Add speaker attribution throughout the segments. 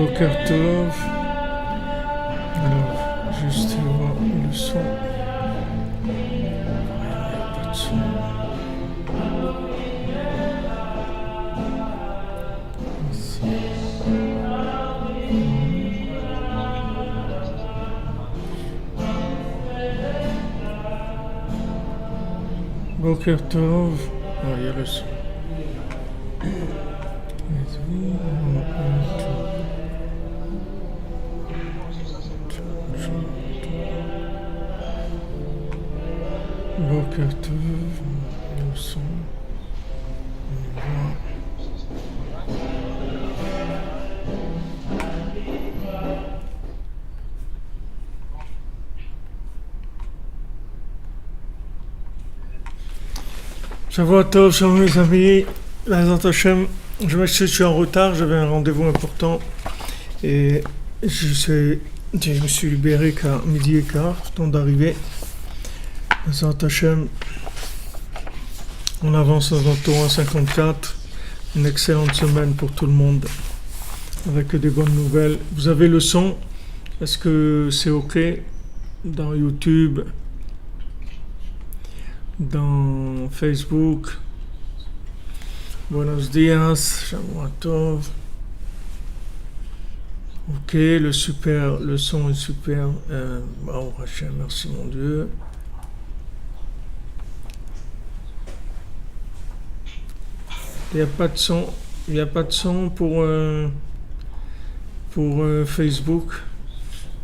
Speaker 1: Boker Tov. Alors, juste voir le son. Pas de son. Ici. Boker Tov. Oh, il y a le son. Boker Tov, le son. On voit. Shavua Tov, shalom mes amis. Bezrat Hashem, je m'excuse, je suis en retard, j'avais un rendez-vous important et je me suis libéré qu'à midi et quart, temps d'arriver. Bezrat Hashem, on avance dans notre Torah 54, une excellente semaine pour tout le monde, avec des bonnes nouvelles. Vous avez le son? Est-ce que c'est ok dans YouTube, dans Facebook? Buenos días, Shavua Tov. Ok, le son est super. Baruch Hashem, merci mon Dieu. Il n'y a pas de son pour Facebook.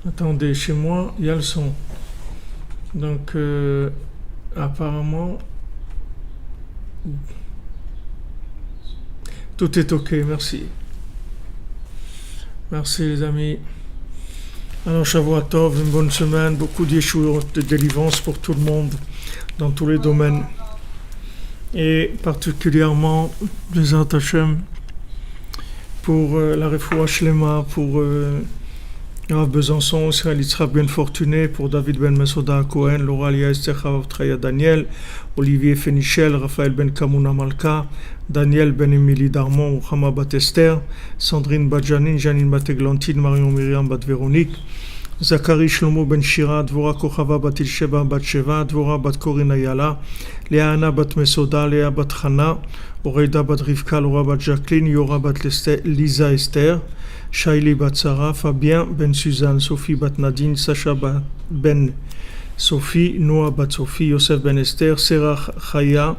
Speaker 1: Attendez, chez moi, il y a le son. Donc, apparemment, tout est ok, merci. Merci les amis. Alors, Shavua Tov, une bonne semaine, beaucoup d'yeshuot, de délivrance pour tout le monde, dans tous les domaines. Et particulièrement, Bezrat Hashem, pour la refoua shlema, pour Rav Besançon, Israël Yitzhak Ben Fortuné, pour David Ben Mesoda Cohen, Laura Lia Esther Chavav Daniel, Olivier Fénichel, Raphaël Ben Kamuna Malka, Daniel Ben Emily Darmon, Ouchama Bat Esther, Sandrine Badjanine, Janine Bat Eglantine, Marion Myriam Bat Véronique, Zachary Shlomo Ben Shira, Dvora Kochava Bat Ilsheba Bat Sheva, Dvora Bat Corinne Ayala, Léana Bat Mesoda, Léa Bat Chana, Oreida Bat Rivka, Laura Bat Jacqueline, Yora Bat Lisa Esther, Shaili Bat Sarah, Fabien Ben Suzanne, Sophie Bat Nadine, Sacha Ben Sophie, Noah Bat Sophie, Yosef Ben Esther, Serach Chaya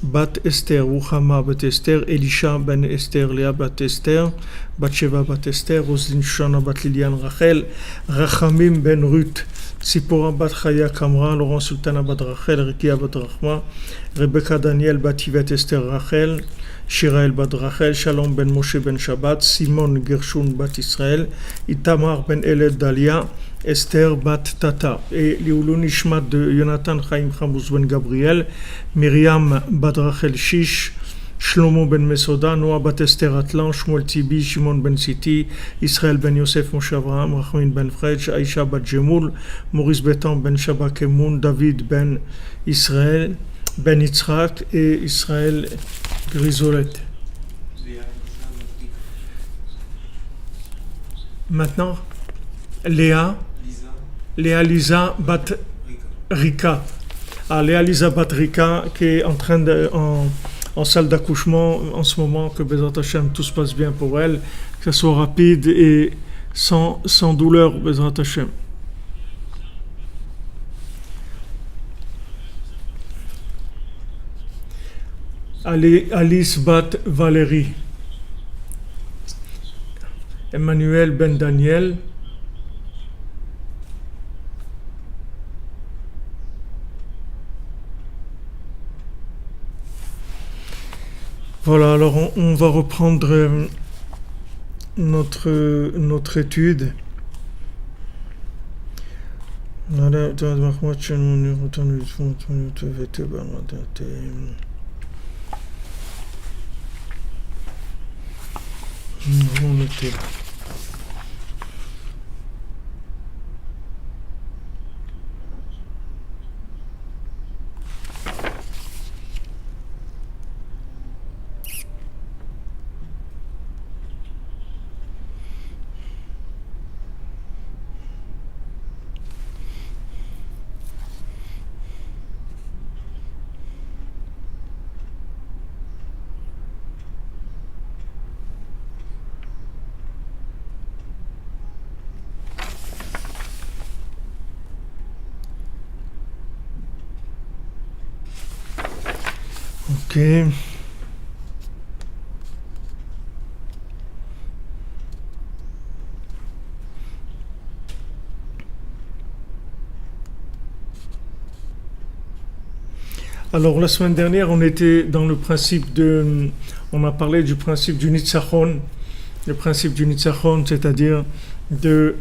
Speaker 1: Bat Esther, Ruchama Bat Esther, Elisha Ben Esther, Léa Bat Esther, Batsheva Bat Esther, Roselyne Shana Bat Liliane Rachel, Rachamim Ben Ruth, Sipora Bat Chaya Kamra, Laurent Sultana Bat Rachel, Rikia Bat Rachma, Rebecca Daniel Bat Yvette Esther Rachel, Shirael Bat Rachel, Shalom Ben Moshe Ben Shabbat, Simon Gershon Bat Israël, Itamar Ben Eled Dalia, Esther Bat Tata, et Liulun Ishmat de Jonathan Chaim Chamous Ben Gabriel, Myriam Bat Rachel Shish, Shlomo Ben Mesoda, Noah Bat Esther Atlan, Shmuel Tibi, Shimon Ben Siti, Israël Ben Yosef Moshe Avraham, Rachmin Ben Frej, Aisha Bat Jemoul, Maurice Betan Ben Shabak Emoun, David Ben Israël, Ben Yitzhak et Israël Grisolette. Maintenant, Léa Lisa Bat Rika. Léa Lisa Bat Rika qui est en train en salle d'accouchement en ce moment, que Bezrat Hashem tout se passe bien pour elle, que ce soit rapide et sans douleur, Bezrat Hashem. Alice Bat Valérie, Emmanuel Ben Daniel, voilà, alors on va reprendre notre étude. On était là. Ok. Alors la semaine dernière, on était dans le principe on a parlé du principe du Nitzachon, le principe du Nitzachon, c'est-à-dire de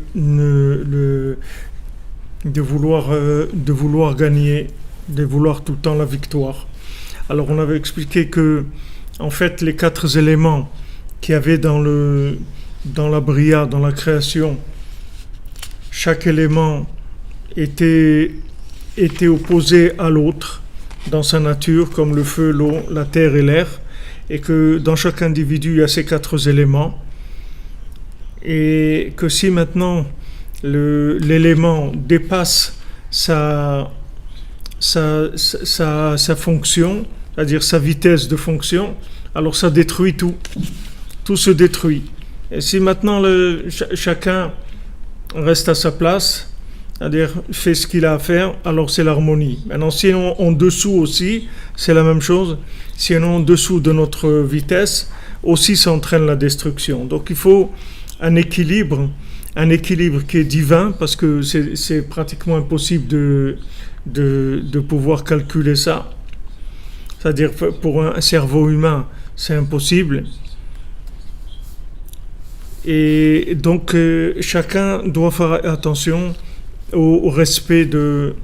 Speaker 1: vouloir gagner, de vouloir tout le temps la victoire. Alors on avait expliqué que, en fait, les 4 éléments qu'il y avait dans la Bria, dans la création, chaque élément était opposé à l'autre dans sa nature, comme le feu, l'eau, la terre et l'air, et que dans chaque individu, il y a ces 4 éléments, et que si maintenant l'élément dépasse sa fonction, c'est-à-dire sa vitesse de fonction, alors ça détruit tout. Tout se détruit. Et si maintenant chacun reste à sa place, c'est-à-dire fait ce qu'il a à faire, alors c'est l'harmonie. Maintenant, si on est en dessous aussi, c'est la même chose. Si on est en dessous de notre vitesse, aussi ça entraîne la destruction. Donc il faut un équilibre qui est divin, parce que c'est pratiquement impossible de pouvoir calculer ça. C'est-à-dire pour un cerveau humain, c'est impossible. Et donc chacun doit faire attention au respect de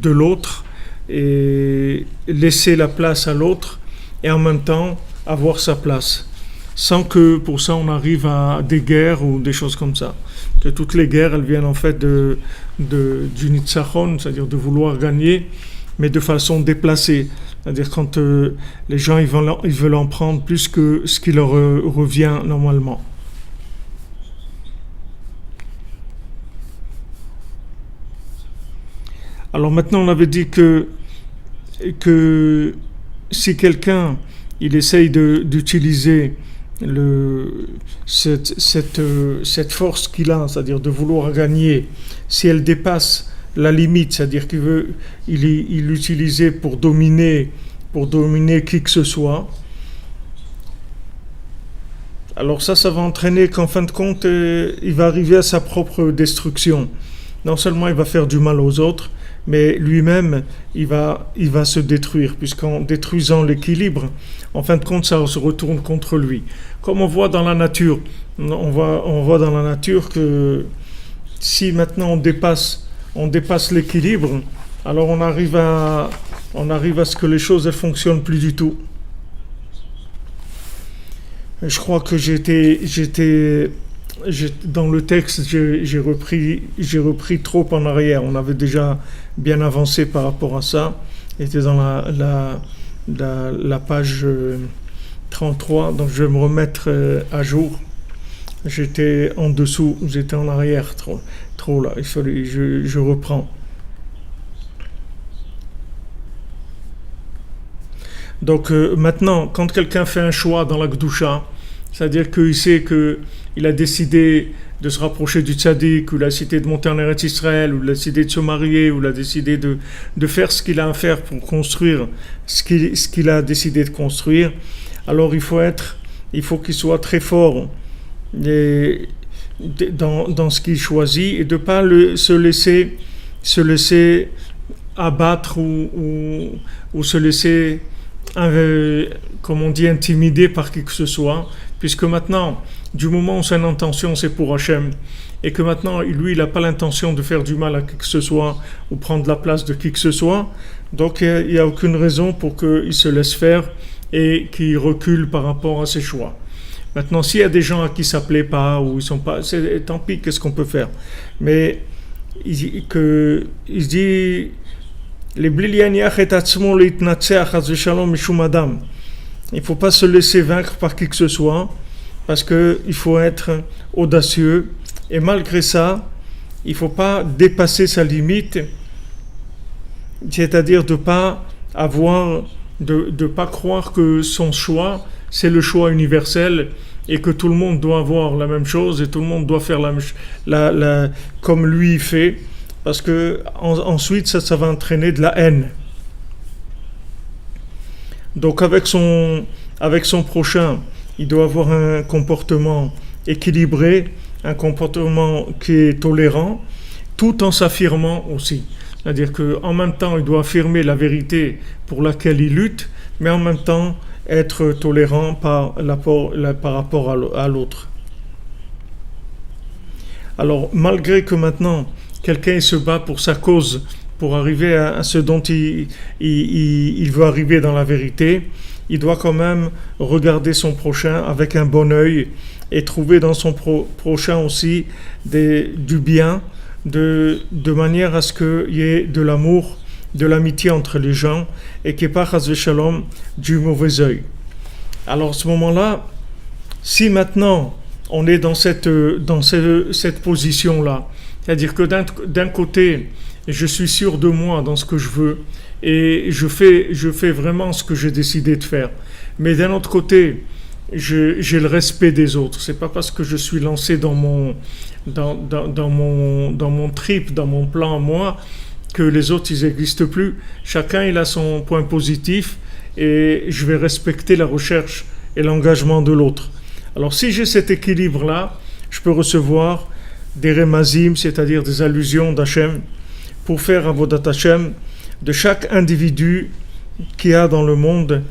Speaker 1: l'autre et laisser la place à l'autre, et en même temps avoir sa place, sans que pour ça on arrive à des guerres ou des choses comme ça. Que toutes les guerres, elles viennent en fait du Nitzachon, c'est-à-dire de vouloir gagner, mais de façon déplacée. C'est-à-dire quand les gens ils veulent en prendre plus que ce qui leur revient normalement. Alors maintenant, on avait dit que si quelqu'un il essaye d'utiliser cette force qu'il a, c'est-à-dire de vouloir gagner, si elle dépasse la limite, c'est-à-dire il l'utilisait pour dominer qui que ce soit, alors ça va entraîner qu'en fin de compte, il va arriver à sa propre destruction. Non seulement il va faire du mal aux autres, mais lui-même, il va se détruire, puisqu'en détruisant l'équilibre, en fin de compte, ça se retourne contre lui. Comme on voit dans la nature, on voit dans la nature que si maintenant on dépasse l'équilibre, alors on arrive à ce que les choses ne fonctionnent plus du tout. Je crois que dans le texte, j'ai repris trop en arrière. On avait déjà bien avancé par rapport à ça. C'était dans la page 33, donc je vais me remettre à jour. J'étais en dessous, j'étais en arrière trop là. Il fallait, je reprends. Donc maintenant, quand quelqu'un fait un choix dans la Gdusha, c'est-à-dire qu'il sait qu'il a décidé de se rapprocher du tzaddik, ou il a décidé de monter en Eretz Israël, ou il a décidé de se marier, ou il a décidé de faire ce qu'il a à faire pour construire ce qu'il a décidé de construire, alors il faut qu'il soit très fort dans ce qu'il choisit, et de ne pas se laisser abattre ou se laisser, comme on dit, intimider par qui que ce soit, puisque maintenant, du moment où son intention c'est pour Hachem, et que maintenant lui il n'a pas l'intention de faire du mal à qui que ce soit ou prendre la place de qui que ce soit, donc il n'y a aucune raison pour qu'il se laisse faire et qu'il recule par rapport à ses choix. Maintenant, s'il y a des gens à qui ça ne plaît pas ou ils sont pas, tant pis, qu'est-ce qu'on peut faire? Mais il dit les blilianiach et atzmo leitnatseach chas v'shalom mishum adam. Il ne faut pas se laisser vaincre par qui que ce soit, parce qu'il faut être audacieux, et malgré ça, il ne faut pas dépasser sa limite, c'est-à-dire de ne pas croire que son choix, c'est le choix universel, et que tout le monde doit avoir la même chose, et tout le monde doit faire comme lui fait, parce que ensuite ça va entraîner de la haine. Donc avec son prochain, il doit avoir un comportement équilibré, un comportement qui est tolérant, tout en s'affirmant aussi. C'est-à-dire qu'en même temps, il doit affirmer la vérité pour laquelle il lutte, mais en même temps être tolérant par rapport à l'autre. Alors, malgré que maintenant, quelqu'un se bat pour sa cause, pour arriver à ce dont il veut arriver dans la vérité, il doit quand même regarder son prochain avec un bon œil et trouver dans son prochain aussi du bien, de manière à ce qu'il y ait de l'amour, de l'amitié entre les gens et qu'il n'y ait pas, chas v'shalom, du mauvais œil. Alors à ce moment-là, si maintenant on est dans cette position-là, c'est-à-dire que d'un côté, je suis sûr de moi dans ce que je veux et je fais vraiment ce que j'ai décidé de faire, mais d'un autre côté, j'ai le respect des autres. C'est pas parce que je suis lancé dans mon trip, dans mon plan moi, que les autres ils n'existent plus. Chacun il a son point positif et je vais respecter la recherche et l'engagement de l'autre. Alors si j'ai cet équilibre là, je peux recevoir des remazim, c'est-à-dire des allusions d'Hachem, pour faire avodat Hachem de chaque individu qu'il y a dans le monde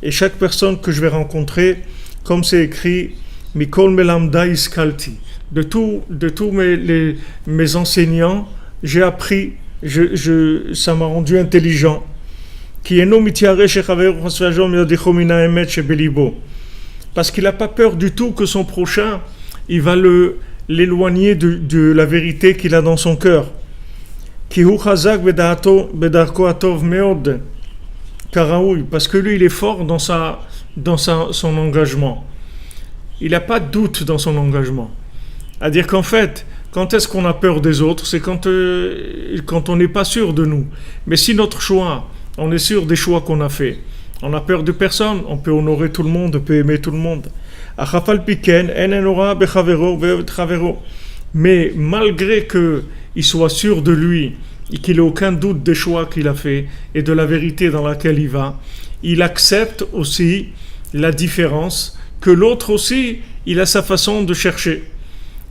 Speaker 1: et chaque personne que je vais rencontrer, comme c'est écrit, Mikol Melamda Iskalti. De tous mes enseignants, j'ai appris, ça m'a rendu intelligent. Parce qu'il n'a pas peur du tout que son prochain, il va l'éloigner de la vérité qu'il a dans son cœur. Parce que lui, il est fort dans son engagement. Il n'a pas de doute dans son engagement. C'est-à-dire qu'en fait, quand est-ce qu'on a peur des autres? C'est quand on n'est pas sûr de nous. Mais si notre choix, on est sûr des choix qu'on a fait, on n'a peur de personne, on peut honorer tout le monde, on peut aimer tout le monde. Mais malgré qu'il soit sûr de lui et qu'il n'ait aucun doute des choix qu'il a fait et de la vérité dans laquelle il va, il accepte aussi la différence, que l'autre aussi, il a sa façon de chercher.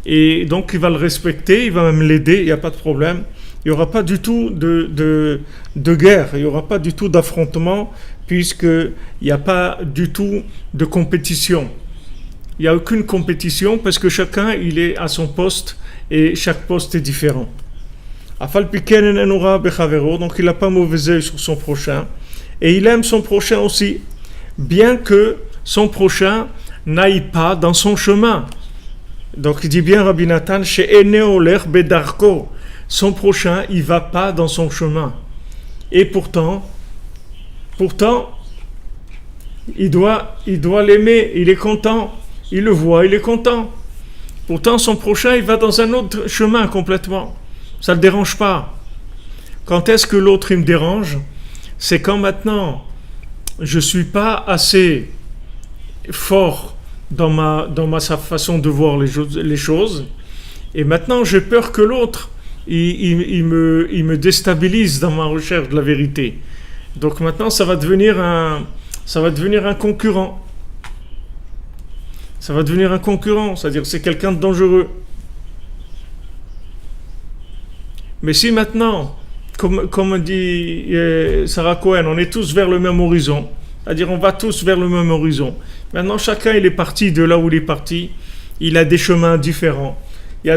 Speaker 1: Et donc il va le respecter, il va même l'aider, il n'y a pas de problème. Il n'y aura pas du tout de guerre, il n'y aura pas du tout d'affrontement, puisqu'il n'y a pas du tout de compétition. Il n'y a aucune compétition parce que chacun il est à son poste et chaque poste est différent. Donc il n'a pas mauvais œil sur son prochain et il aime son prochain aussi, bien que son prochain n'aille pas dans son chemin. Donc il dit bien Rabbi Nathan, son prochain il va pas dans son chemin et pourtant il doit l'aimer, il est content, il le voit, il est content. Pourtant son prochain il va dans un autre chemin complètement, ça le dérange pas. Quand est-ce que l'autre il me dérange? C'est quand maintenant je suis pas assez fort dans ma façon de voir les choses et maintenant j'ai peur que l'autre il me déstabilise dans ma recherche de la vérité. Donc maintenant ça va devenir un concurrent. Ça va devenir un concurrent, c'est-à-dire c'est quelqu'un de dangereux. Mais si maintenant, comme dit Sarah Cohen, on est tous vers le même horizon, c'est-à-dire on va tous vers le même horizon. Maintenant chacun il est parti de là où il est parti, il a des chemins différents. Il y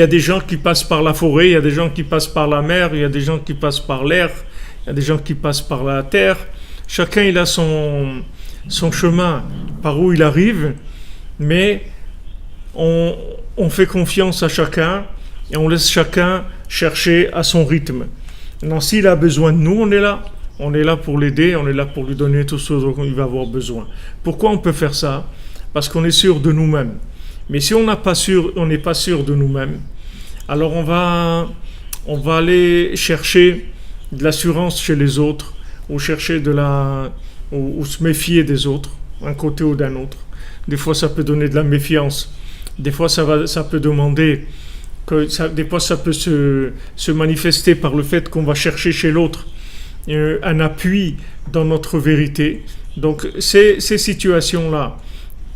Speaker 1: a des gens qui passent par la forêt, il y a des gens qui passent par la mer, il y a des gens qui passent par l'air, il y a des gens qui passent par la terre. Chacun il a son chemin par où il arrive, mais on fait confiance à chacun et on laisse chacun chercher à son rythme. Maintenant, s'il a besoin de nous, on est là. On est là pour l'aider, on est là pour lui donner tout ce dont il va avoir besoin. Pourquoi on peut faire ça? Parce qu'on est sûr de nous-mêmes. Mais si on n'est pas sûr de nous-mêmes, alors on va aller chercher de l'assurance chez les autres, ou chercher ou se méfier des autres, d'un côté ou d'un autre. Des fois, ça peut donner de la méfiance. Des fois, ça peut demander des fois, ça peut se manifester par le fait qu'on va chercher chez l'autre un appui dans notre vérité. Donc ces situations-là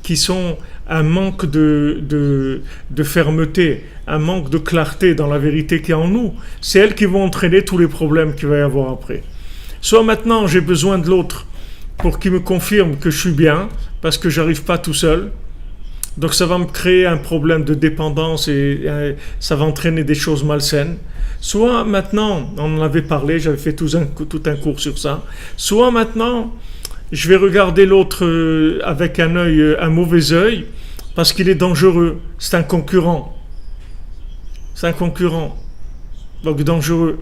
Speaker 1: qui sont un manque de fermeté, un manque de clarté dans la vérité qui est en nous, c'est elles qui vont entraîner tous les problèmes qu'il va y avoir après. Soit maintenant j'ai besoin de l'autre pour qu'il me confirme que je suis bien, parce que j'arrive pas tout seul. Donc ça va me créer un problème de dépendance et ça va entraîner des choses malsaines. Soit maintenant, on en avait parlé, j'avais fait tout un cours sur ça. Soit maintenant, je vais regarder l'autre avec un mauvais œil, parce qu'il est dangereux. C'est un concurrent. C'est un concurrent. Donc dangereux.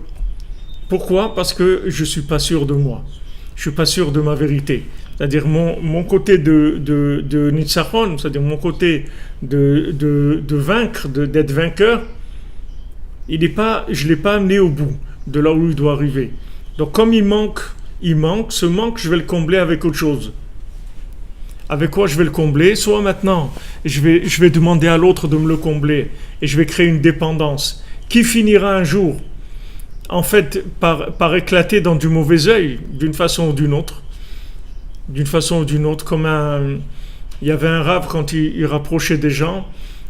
Speaker 1: Pourquoi ? Parce que je suis pas sûr de moi. Je suis pas sûr de ma vérité. C'est-à-dire mon côté de Nitzachon, c'est-à-dire mon côté de vaincre, d'être vainqueur, je ne l'ai pas amené au bout de là où il doit arriver. Donc comme il manque, ce manque, je vais le combler avec autre chose. Avec quoi je vais le combler ? Soit maintenant, je vais demander à l'autre de me le combler et je vais créer une dépendance qui finira un jour, en fait, par éclater dans du mauvais œil, d'une façon ou d'une autre. D'une façon ou d'une autre, il y avait un rave quand il rapprochait des gens,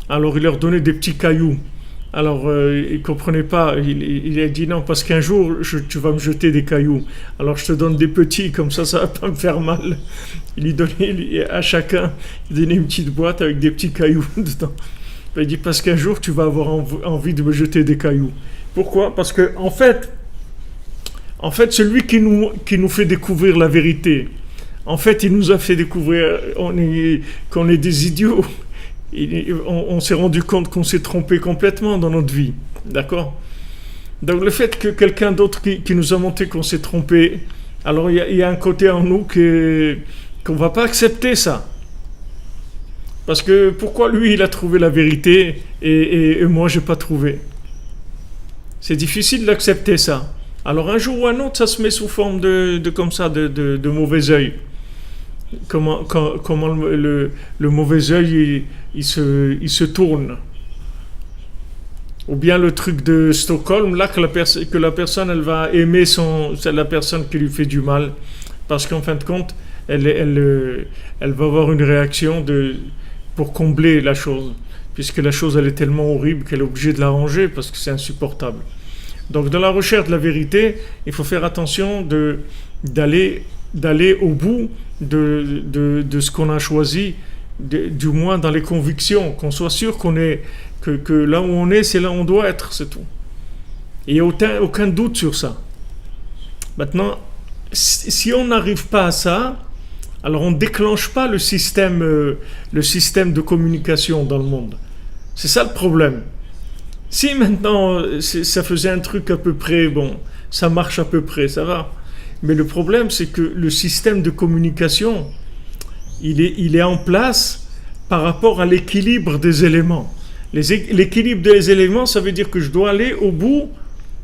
Speaker 1: alors il leur donnait des petits cailloux. Alors il ne comprenait pas, il a dit non, parce qu'un jour tu vas me jeter des cailloux, alors je te donne des petits, comme ça va pas me faire mal. Il lui donnait à chacun, il donnait une petite boîte avec des petits cailloux dedans. Il dit parce qu'un jour tu vas avoir envie de me jeter des cailloux. Pourquoi ? Parce que en fait celui qui nous fait découvrir la vérité, en fait, il nous a fait découvrir qu'on est des idiots. On s'est rendu compte qu'on s'est trompé complètement dans notre vie. D'accord ? Donc le fait que quelqu'un d'autre qui nous a montré qu'on s'est trompé, alors il y a un côté en nous qu'on ne va pas accepter ça. Parce que pourquoi lui, il a trouvé la vérité et moi, je n'ai pas trouvé ? C'est difficile d'accepter ça. Alors un jour ou un autre, ça se met sous forme de mauvais œil. Comment le mauvais œil il se tourne, ou bien le truc de Stockholm là que la personne elle va aimer la personne qui lui fait du mal, parce qu'en fin de compte elle va avoir une réaction pour combler la chose, puisque la chose elle est tellement horrible qu'elle est obligée de l'arranger parce que c'est insupportable. Donc dans la recherche de la vérité, il faut faire attention d'aller au bout de ce qu'on a choisi, du moins dans les convictions, qu'on soit sûr que là où on est, c'est là où on doit être, c'est tout. Et il n'y a aucun doute sur ça. Maintenant, si on n'arrive pas à ça, alors on ne déclenche pas le système de communication dans le monde. C'est ça le problème. Si maintenant ça faisait un truc à peu près, bon, ça marche à peu près, ça va. Mais le problème, c'est que le système de communication, il est en place par rapport à l'équilibre des éléments. L'équilibre des éléments, ça veut dire que je dois aller au bout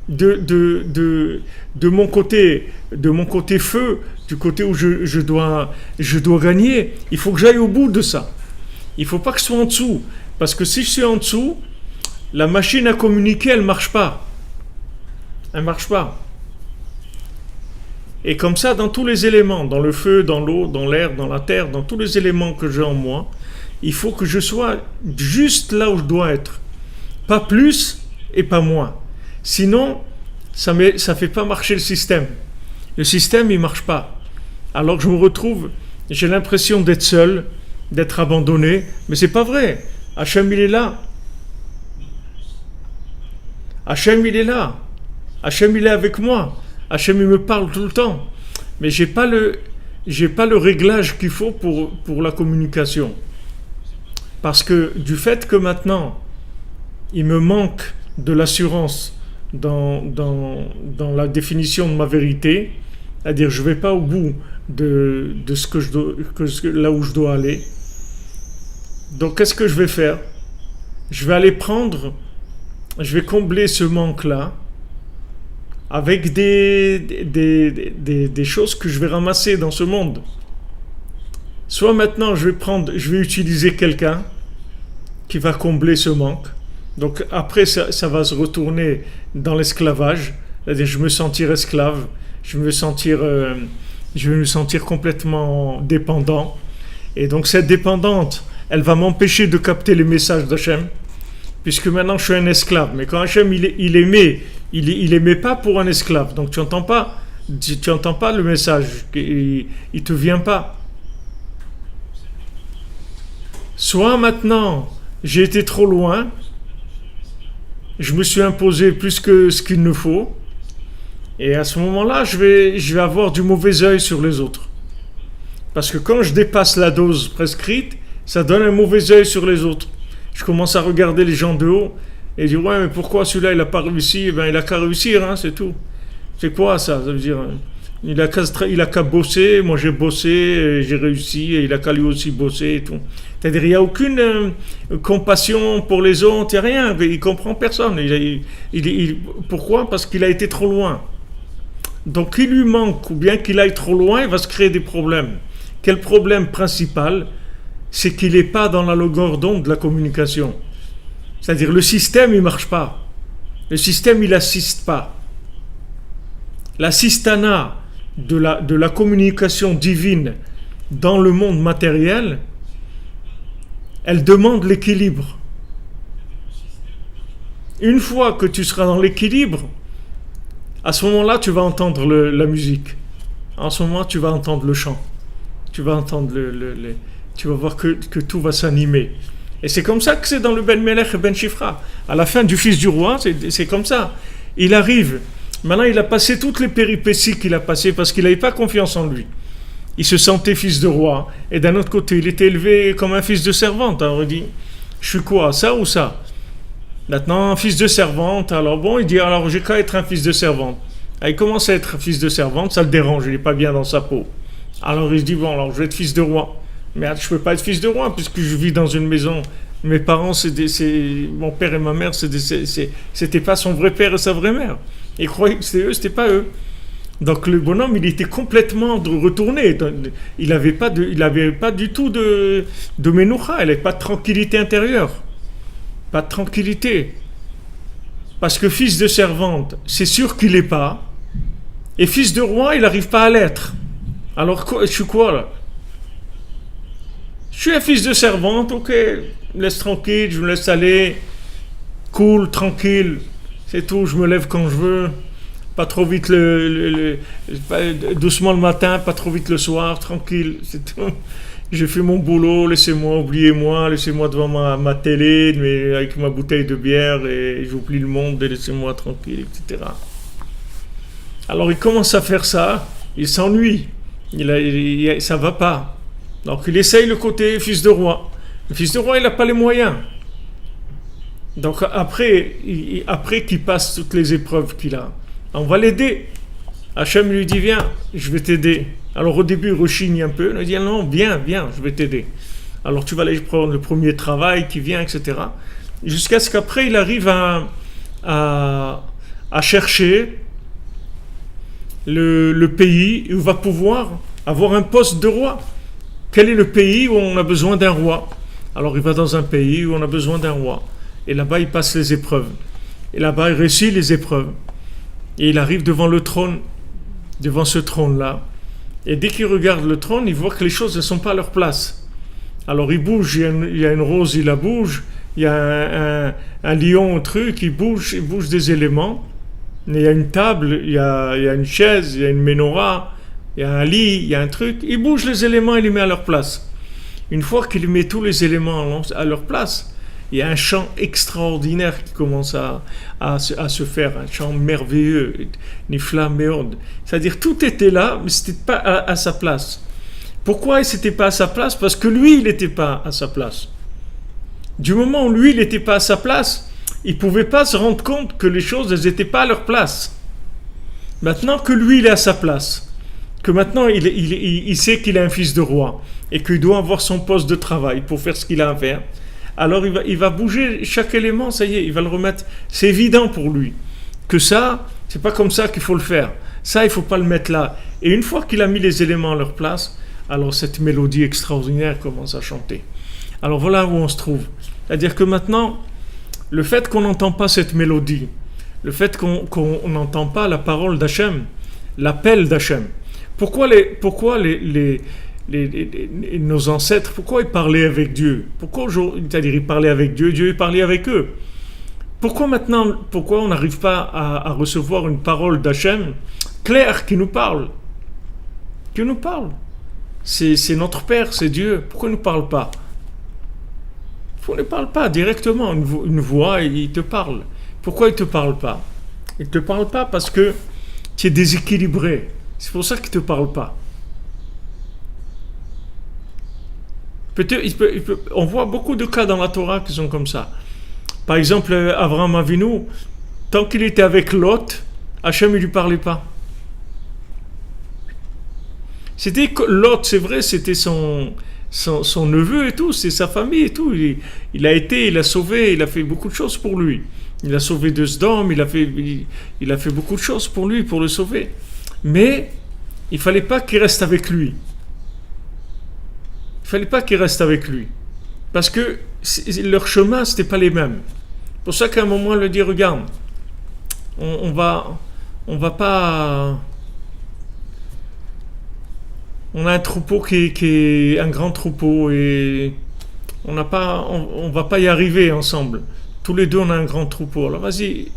Speaker 1: de mon côté feu, du côté où je dois gagner. Il faut que j'aille au bout de ça. Il ne faut pas que je sois en dessous. Parce que si je suis en dessous, la machine à communiquer, elle ne marche pas. Elle ne marche pas. Et comme ça, dans tous les éléments, dans le feu, dans l'eau, dans l'air, dans la terre, dans tous les éléments que j'ai en moi, il faut que je sois juste là où je dois être. Pas plus et pas moins. Sinon, ça ne fait pas marcher le système. Le système, il ne marche pas. Alors que je me retrouve, j'ai l'impression d'être seul, d'être abandonné, mais ce n'est pas vrai. Hachem, il est là. Hachem, il est là. Hachem, il est avec moi. Hachem, il me parle tout le temps. Mais j'ai pas le réglage qu'il faut pour la communication. Parce que du fait que maintenant, il me manque de l'assurance dans la définition de ma vérité, c'est-à-dire je ne vais pas au bout de là où je dois aller. Donc qu'est-ce que je vais faire ? Je vais combler ce manque-là avec des choses que je vais ramasser dans ce monde. Soit maintenant je vais utiliser quelqu'un qui va combler ce manque. Donc après ça va se retourner dans l'esclavage, c'est-à-dire je me sentir esclave, je vais je vais me sentir complètement dépendant. Et donc cette dépendante, elle va m'empêcher de capter les messages d'Hachem, puisque maintenant je suis un esclave. Mais quand Hachem il aimait pas pour un esclave. Donc tu entends pas le message, il te vient pas. Soit maintenant j'ai été trop loin, je me suis imposé plus que ce qu'il ne faut, et à ce moment-là je vais avoir du mauvais œil sur les autres. Parce que quand je dépasse la dose prescrite, ça donne un mauvais œil sur les autres. Je commence à regarder les gens de haut et dire ouais, mais pourquoi celui-là il n'a pas réussi? Eh bien, il a qu'à réussir, hein, c'est tout. C'est quoi ça? Ça veut dire il a qu'à bosser, moi j'ai bossé, j'ai réussi, et il a qu'à lui aussi bosser et tout. C'est-à-dire il n'y a aucune compassion pour les autres, il n'y a rien, il ne comprend personne. Pourquoi? Parce qu'il a été trop loin. Donc il lui manque, ou bien qu'il aille trop loin, il va se créer des problèmes. Quel problème principal? C'est qu'il n'est pas dans la longueur d'onde de la communication. C'est-à-dire le système, il ne marche pas. Le système, il n'assiste pas. L'assistana de la communication divine dans le monde matériel, elle demande l'équilibre. Une fois que tu seras dans l'équilibre, à ce moment-là, tu vas entendre la musique. En ce moment, tu vas entendre le chant. Tu vas entendre tu vas voir que tout va s'animer. Et c'est comme ça que c'est dans le Ben Melech et Ben Shifra. À la fin du fils du roi, c'est comme ça. Il arrive. Maintenant, il a passé toutes les péripéties qu'il a passées parce qu'il n'avait pas confiance en lui. Il se sentait fils de roi. Et d'un autre côté, il était élevé comme un fils de servante. Alors il dit, je suis quoi, ça ou ça? Maintenant, un fils de servante. Alors bon, il dit, alors j'ai qu'à être un fils de servante. Alors, il commence à être fils de servante, ça le dérange, il n'est pas bien dans sa peau. Alors il se dit, bon, alors je vais être fils de roi. Mais je ne peux pas être fils de roi puisque je vis dans une maison. Mes parents, mon père et ma mère, c'était pas son vrai père et sa vraie mère. Il croyait que c'était eux, c'était pas eux. Donc le bonhomme, il était complètement retourné. Il n'avait pas du tout de menoucha, il n'avait pas de tranquillité intérieure. Pas de tranquillité. Parce que fils de servante, c'est sûr qu'il n'est pas. Et fils de roi, il n'arrive pas à l'être. Alors, je suis quoi là? Je suis un fils de servante, ok, laisse tranquille, je me laisse aller, cool, tranquille, c'est tout, je me lève quand je veux, pas trop vite doucement le matin, pas trop vite le soir, tranquille, c'est tout. Je fais mon boulot, laissez-moi, oubliez-moi, laissez-moi devant ma télé, mais avec ma bouteille de bière, et j'oublie le monde, et laissez-moi tranquille, etc. Alors il commence à faire ça, il s'ennuie, ça va pas. Donc il essaye le côté fils de roi. Le fils de roi, il n'a pas les moyens. Donc après qu'il passe toutes les épreuves qu'il a, on va l'aider. Hachem lui dit, viens, je vais t'aider. Alors au début, il rechigne un peu. Il dit, non, viens, je vais t'aider. Alors tu vas aller prendre le premier travail qui vient, etc. Jusqu'à ce qu'après, il arrive à chercher le pays où il va pouvoir avoir un poste de roi. Quel est le pays où on a besoin d'un roi? Alors il va dans un pays où on a besoin d'un roi. Et là-bas, il passe les épreuves. Et là-bas, il réussit les épreuves. Et il arrive devant le trône, devant ce trône-là. Et dès qu'il regarde le trône, il voit que les choses ne sont pas à leur place. Alors il bouge, il y a une rose, il la bouge. Il y a un lion, un truc, il bouge des éléments. Il y a une table, il y a une chaise, il y a une menorah. Il y a un lit, il y a un truc, il bouge les éléments et les met à leur place. Une fois qu'il met tous les éléments à leur place, il y a un chant extraordinaire qui commence à se faire, un chant merveilleux, Nifla Meod. C'est-à-dire tout était là, mais ce n'était pas à sa place. Pourquoi il n'était pas à sa place? Parce que lui, il n'était pas à sa place. Du moment où lui, il n'était pas à sa place, il ne pouvait pas se rendre compte que les choses, elles n'étaient pas à leur place. Maintenant que lui, il est à sa place, que maintenant il sait qu'il est un fils de roi et qu'il doit avoir son poste de travail pour faire ce qu'il a à faire, alors il va bouger chaque élément, ça y est, il va le remettre. C'est évident pour lui que ça, c'est pas comme ça qu'il faut le faire. Ça, il faut pas le mettre là. Et une fois qu'il a mis les éléments à leur place, alors cette mélodie extraordinaire commence à chanter. Alors voilà où on se trouve. C'est-à-dire que maintenant, le fait qu'on n'entend pas cette mélodie, le fait qu'on n'entend pas la parole d'Hachem, l'appel d'Hachem. Pourquoi nos ancêtres, pourquoi ils parlaient avec Dieu? C'est-à-dire ils parlaient avec Dieu, Dieu parlait avec eux. Pourquoi on n'arrive pas à recevoir une parole d'Hachem claire qui nous parle? Qui nous parle? C'est notre Père, c'est Dieu. Pourquoi il ne nous parle pas? Il ne parle pas directement. Une voix, il te parle. Pourquoi il ne te parle pas? Il ne te parle pas parce que tu es déséquilibré. C'est pour ça qu'il ne te parle pas. On voit beaucoup de cas dans la Torah qui sont comme ça. Par exemple, Abraham Avinu, tant qu'il était avec Lot, Hachem ne lui parlait pas. C'était Lot, c'est vrai, c'était son neveu et tout, c'est sa famille et tout. Il a sauvé, il a fait beaucoup de choses pour lui. Il a sauvé de Sodome, il a fait beaucoup de choses pour lui, pour le sauver. Mais il ne fallait pas qu'il reste avec lui. Il ne fallait pas qu'il reste avec lui. Parce que leur chemin, ce n'était pas les mêmes. C'est pour ça qu'à un moment, il lui dit, regarde, on va pas... On a un troupeau qui est un grand troupeau et on va pas y arriver ensemble. Tous les deux, on a un grand troupeau. Alors vas-y,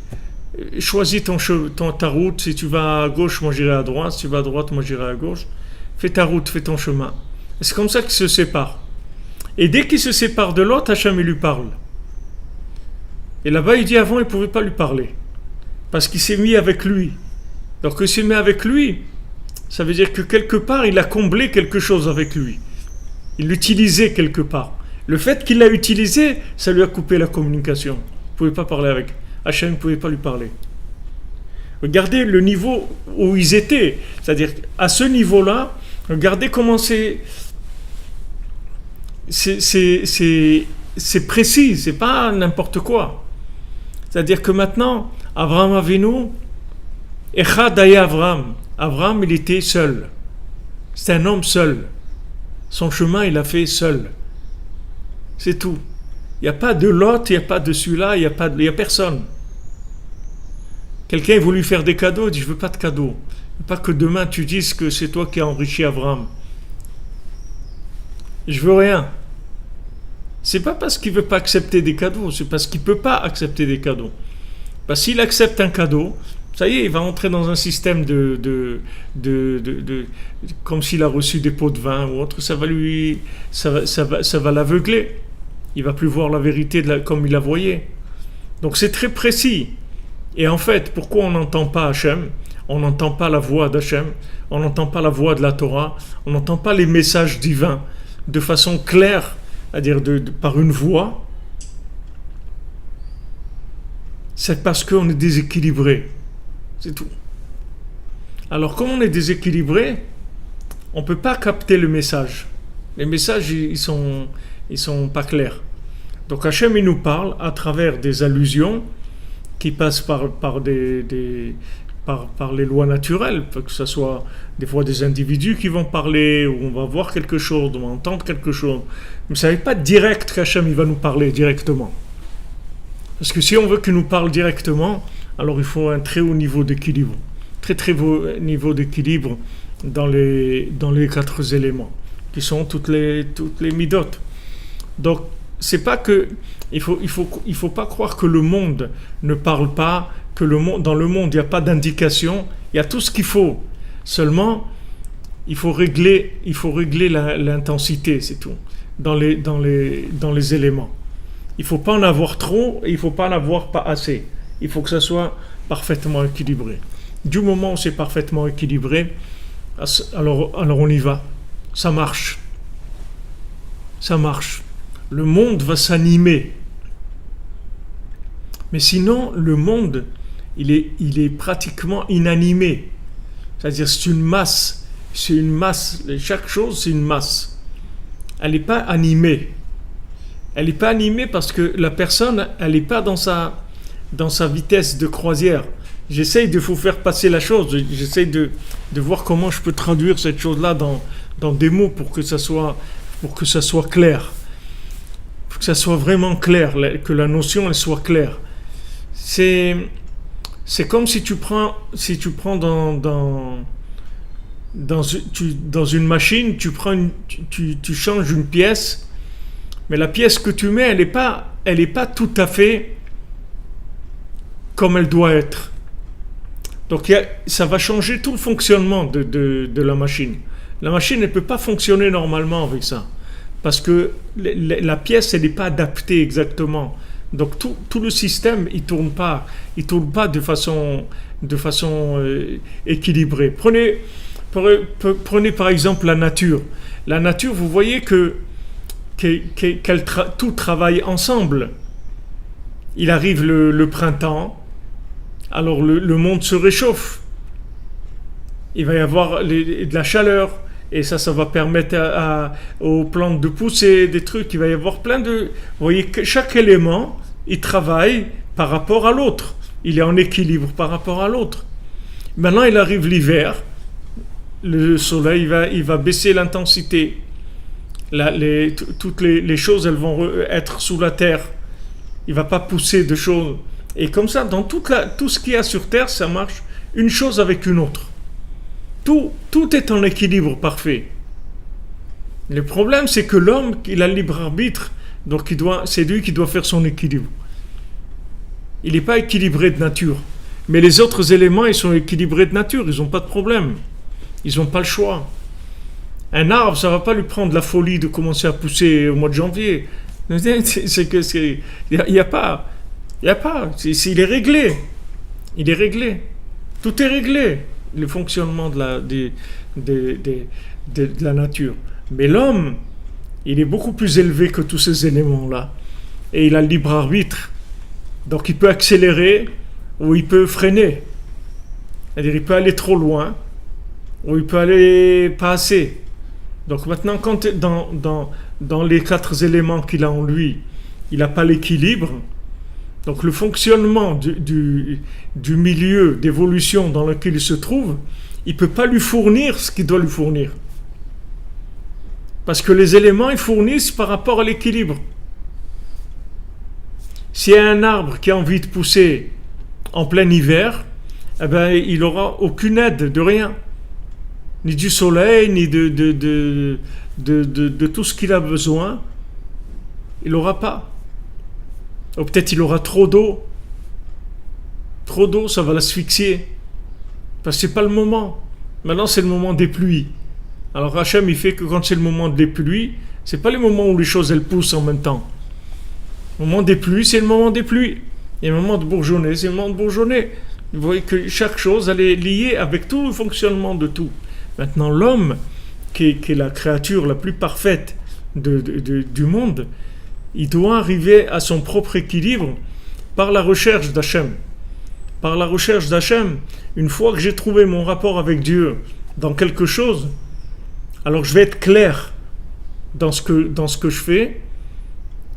Speaker 1: choisis ta route. Si tu vas à gauche, moi j'irai à droite. Si tu vas à droite, moi j'irai à gauche. Fais ta route, fais ton chemin. Et c'est comme ça qu'ils se séparent. Et dès qu'ils se séparent de l'autre, Hachem il lui parle. Et là-bas, il dit avant, il ne pouvait pas lui parler. Parce qu'il s'est mis avec lui. Donc il s'est mis avec lui, ça veut dire que quelque part, il a comblé quelque chose avec lui. Il l'utilisait quelque part. Le fait qu'il l'a utilisé, ça lui a coupé la communication. Il ne pouvait pas parler avec. Hachem ne pouvait pas lui parler. Regardez le niveau où ils étaient. C'est-à-dire, à ce niveau-là, regardez comment c'est précis, c'est pas n'importe quoi. C'est-à-dire que maintenant, Abraham Avinu, Echad Aya Abraham. Abraham, il était seul. C'est un homme seul. Son chemin, il l'a fait seul. C'est tout. Il n'y a pas de Lot, il n'y a pas de celui-là, il n'y a personne. Quelqu'un est voulu faire des cadeaux, il dit, je ne veux pas de cadeaux. Pas que demain tu dises que c'est toi qui as enrichi Abraham. Je veux rien. C'est pas parce qu'il veut pas accepter des cadeaux, c'est parce qu'il peut pas accepter des cadeaux. Parce qu'il accepte un cadeau, ça y est, il va entrer dans un système comme s'il a reçu des pots de vin ou autre, ça va l'aveugler. Il va plus voir la vérité comme il la voyait. Donc c'est très précis. Et en fait, pourquoi on n'entend pas Hachem? On n'entend pas la voix d'Hachem, on n'entend pas la voix de la Torah, on n'entend pas les messages divins de façon claire, c'est-à-dire par une voix. C'est parce qu'on est déséquilibré. C'est tout. Alors, comme on est déséquilibré, on ne peut pas capter le message. Les messages, ils sont pas clairs. Donc, Hachem, il nous parle à travers des allusions qui passent par les lois naturelles, que ce soit des fois des individus qui vont parler, ou on va voir quelque chose, on va entendre quelque chose. Mais ça n'est pas direct qu'Hachem il va nous parler directement. Parce que si on veut qu'il nous parle directement, alors il faut un très haut niveau d'équilibre. Très très haut niveau d'équilibre dans les 4 éléments, qui sont toutes les midotes. Donc, c'est pas que... Il faut pas croire que le monde ne parle pas, que dans le monde, il n'y a pas d'indication, il y a tout ce qu'il faut. Seulement, il faut régler l'intensité, c'est tout, dans les éléments. Il ne faut pas en avoir trop et il ne faut pas en avoir pas assez. Il faut que ça soit parfaitement équilibré. Du moment où c'est parfaitement équilibré, alors on y va. Ça marche. Ça marche. Le monde va s'animer. Mais sinon, le monde, il est pratiquement inanimé. C'est-à-dire, c'est une masse. Chaque chose, c'est une masse. Elle n'est pas animée. Elle n'est pas animée parce que la personne, elle n'est pas dans sa vitesse de croisière. J'essaye de vous faire passer la chose. J'essaye de voir comment je peux traduire cette chose-là dans des mots pour que ça soit clair. Pour que ça soit vraiment clair, que la notion elle soit claire. C'est C'est comme si tu prends dans une machine, tu changes une pièce, mais la pièce que tu mets, elle est pas tout à fait comme elle doit être. Donc ça va changer tout le fonctionnement de la machine. La machine ne peut pas fonctionner normalement avec ça. Parce que la pièce, elle n'est pas adaptée exactement. Donc tout le système, il tourne pas de façon équilibrée. Prenez par exemple la nature. La nature, vous voyez tout travaille ensemble. Il arrive le printemps, alors le monde se réchauffe. Il va y avoir de la chaleur. Et ça va permettre aux plantes de pousser, des trucs. Il va y avoir plein de... Vous voyez que chaque élément, il travaille par rapport à l'autre. Il est en équilibre par rapport à l'autre. Maintenant, il arrive l'hiver. Le soleil, il va baisser l'intensité. Toutes les choses, elles vont être sous la terre. Il ne va pas pousser de choses. Et comme ça, dans tout ce qu'il y a sur terre, ça marche une chose avec une autre. Tout est en équilibre parfait. Le problème, c'est que l'homme, il a le libre arbitre, donc c'est lui qui doit faire son équilibre. Il n'est pas équilibré de nature. Mais les autres éléments, ils sont équilibrés de nature, ils n'ont pas de problème. Ils n'ont pas le choix. Un arbre, ça ne va pas lui prendre la folie de commencer à pousser au mois de janvier. Il n'y a pas. Il est réglé. Il est réglé. Tout est réglé. Le fonctionnement de la nature. Mais l'homme, il est beaucoup plus élevé que tous ces éléments-là. Et il a le libre arbitre. Donc il peut accélérer ou il peut freiner. C'est-à-dire il peut aller trop loin ou il peut aller pas assez. Donc maintenant, quand dans les 4 éléments qu'il a en lui, il n'a pas l'équilibre. Donc le fonctionnement du milieu d'évolution dans lequel il se trouve, il ne peut pas lui fournir ce qu'il doit lui fournir. Parce que les éléments, ils fournissent par rapport à l'équilibre. S'il y a un arbre qui a envie de pousser en plein hiver, eh ben, il n'aura aucune aide de rien. Ni du soleil, ni de tout ce qu'il a besoin. Il n'aura pas. Ou peut-être il aura trop d'eau. Trop d'eau, ça va l'asphyxier. Parce que ce n'est pas le moment. Maintenant, c'est le moment des pluies. Alors Hachem, il fait que quand c'est le moment des pluies, ce n'est pas le moment où les choses elles poussent en même temps. Le moment des pluies, c'est le moment des pluies. Et le moment de bourgeonner, c'est le moment de bourgeonner. Vous voyez que chaque chose, elle est liée avec tout le fonctionnement de tout. Maintenant, l'homme, qui est la créature la plus parfaite du monde, il doit arriver à son propre équilibre par la recherche d'Hachem. Par la recherche d'Hachem, une fois que j'ai trouvé mon rapport avec Dieu dans quelque chose, alors je vais être clair dans ce que je fais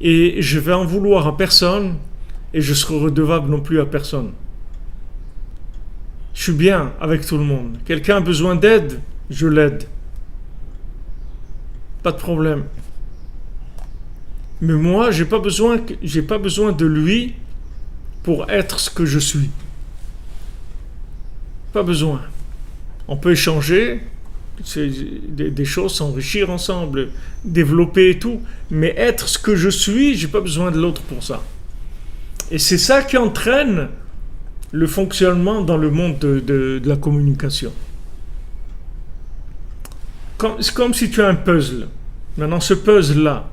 Speaker 1: et je vais en vouloir à personne et je serai redevable non plus à personne. Je suis bien avec tout le monde. Quelqu'un a besoin d'aide, je l'aide. Pas de problème. Mais moi, j'ai pas besoin de lui pour être ce que je suis. Pas besoin. On peut échanger, des choses, s'enrichir ensemble, développer et tout, mais être ce que je suis, j'ai pas besoin de l'autre pour ça. Et c'est ça qui entraîne le fonctionnement dans le monde de la communication. C'est comme si tu as un puzzle. Maintenant, ce puzzle-là,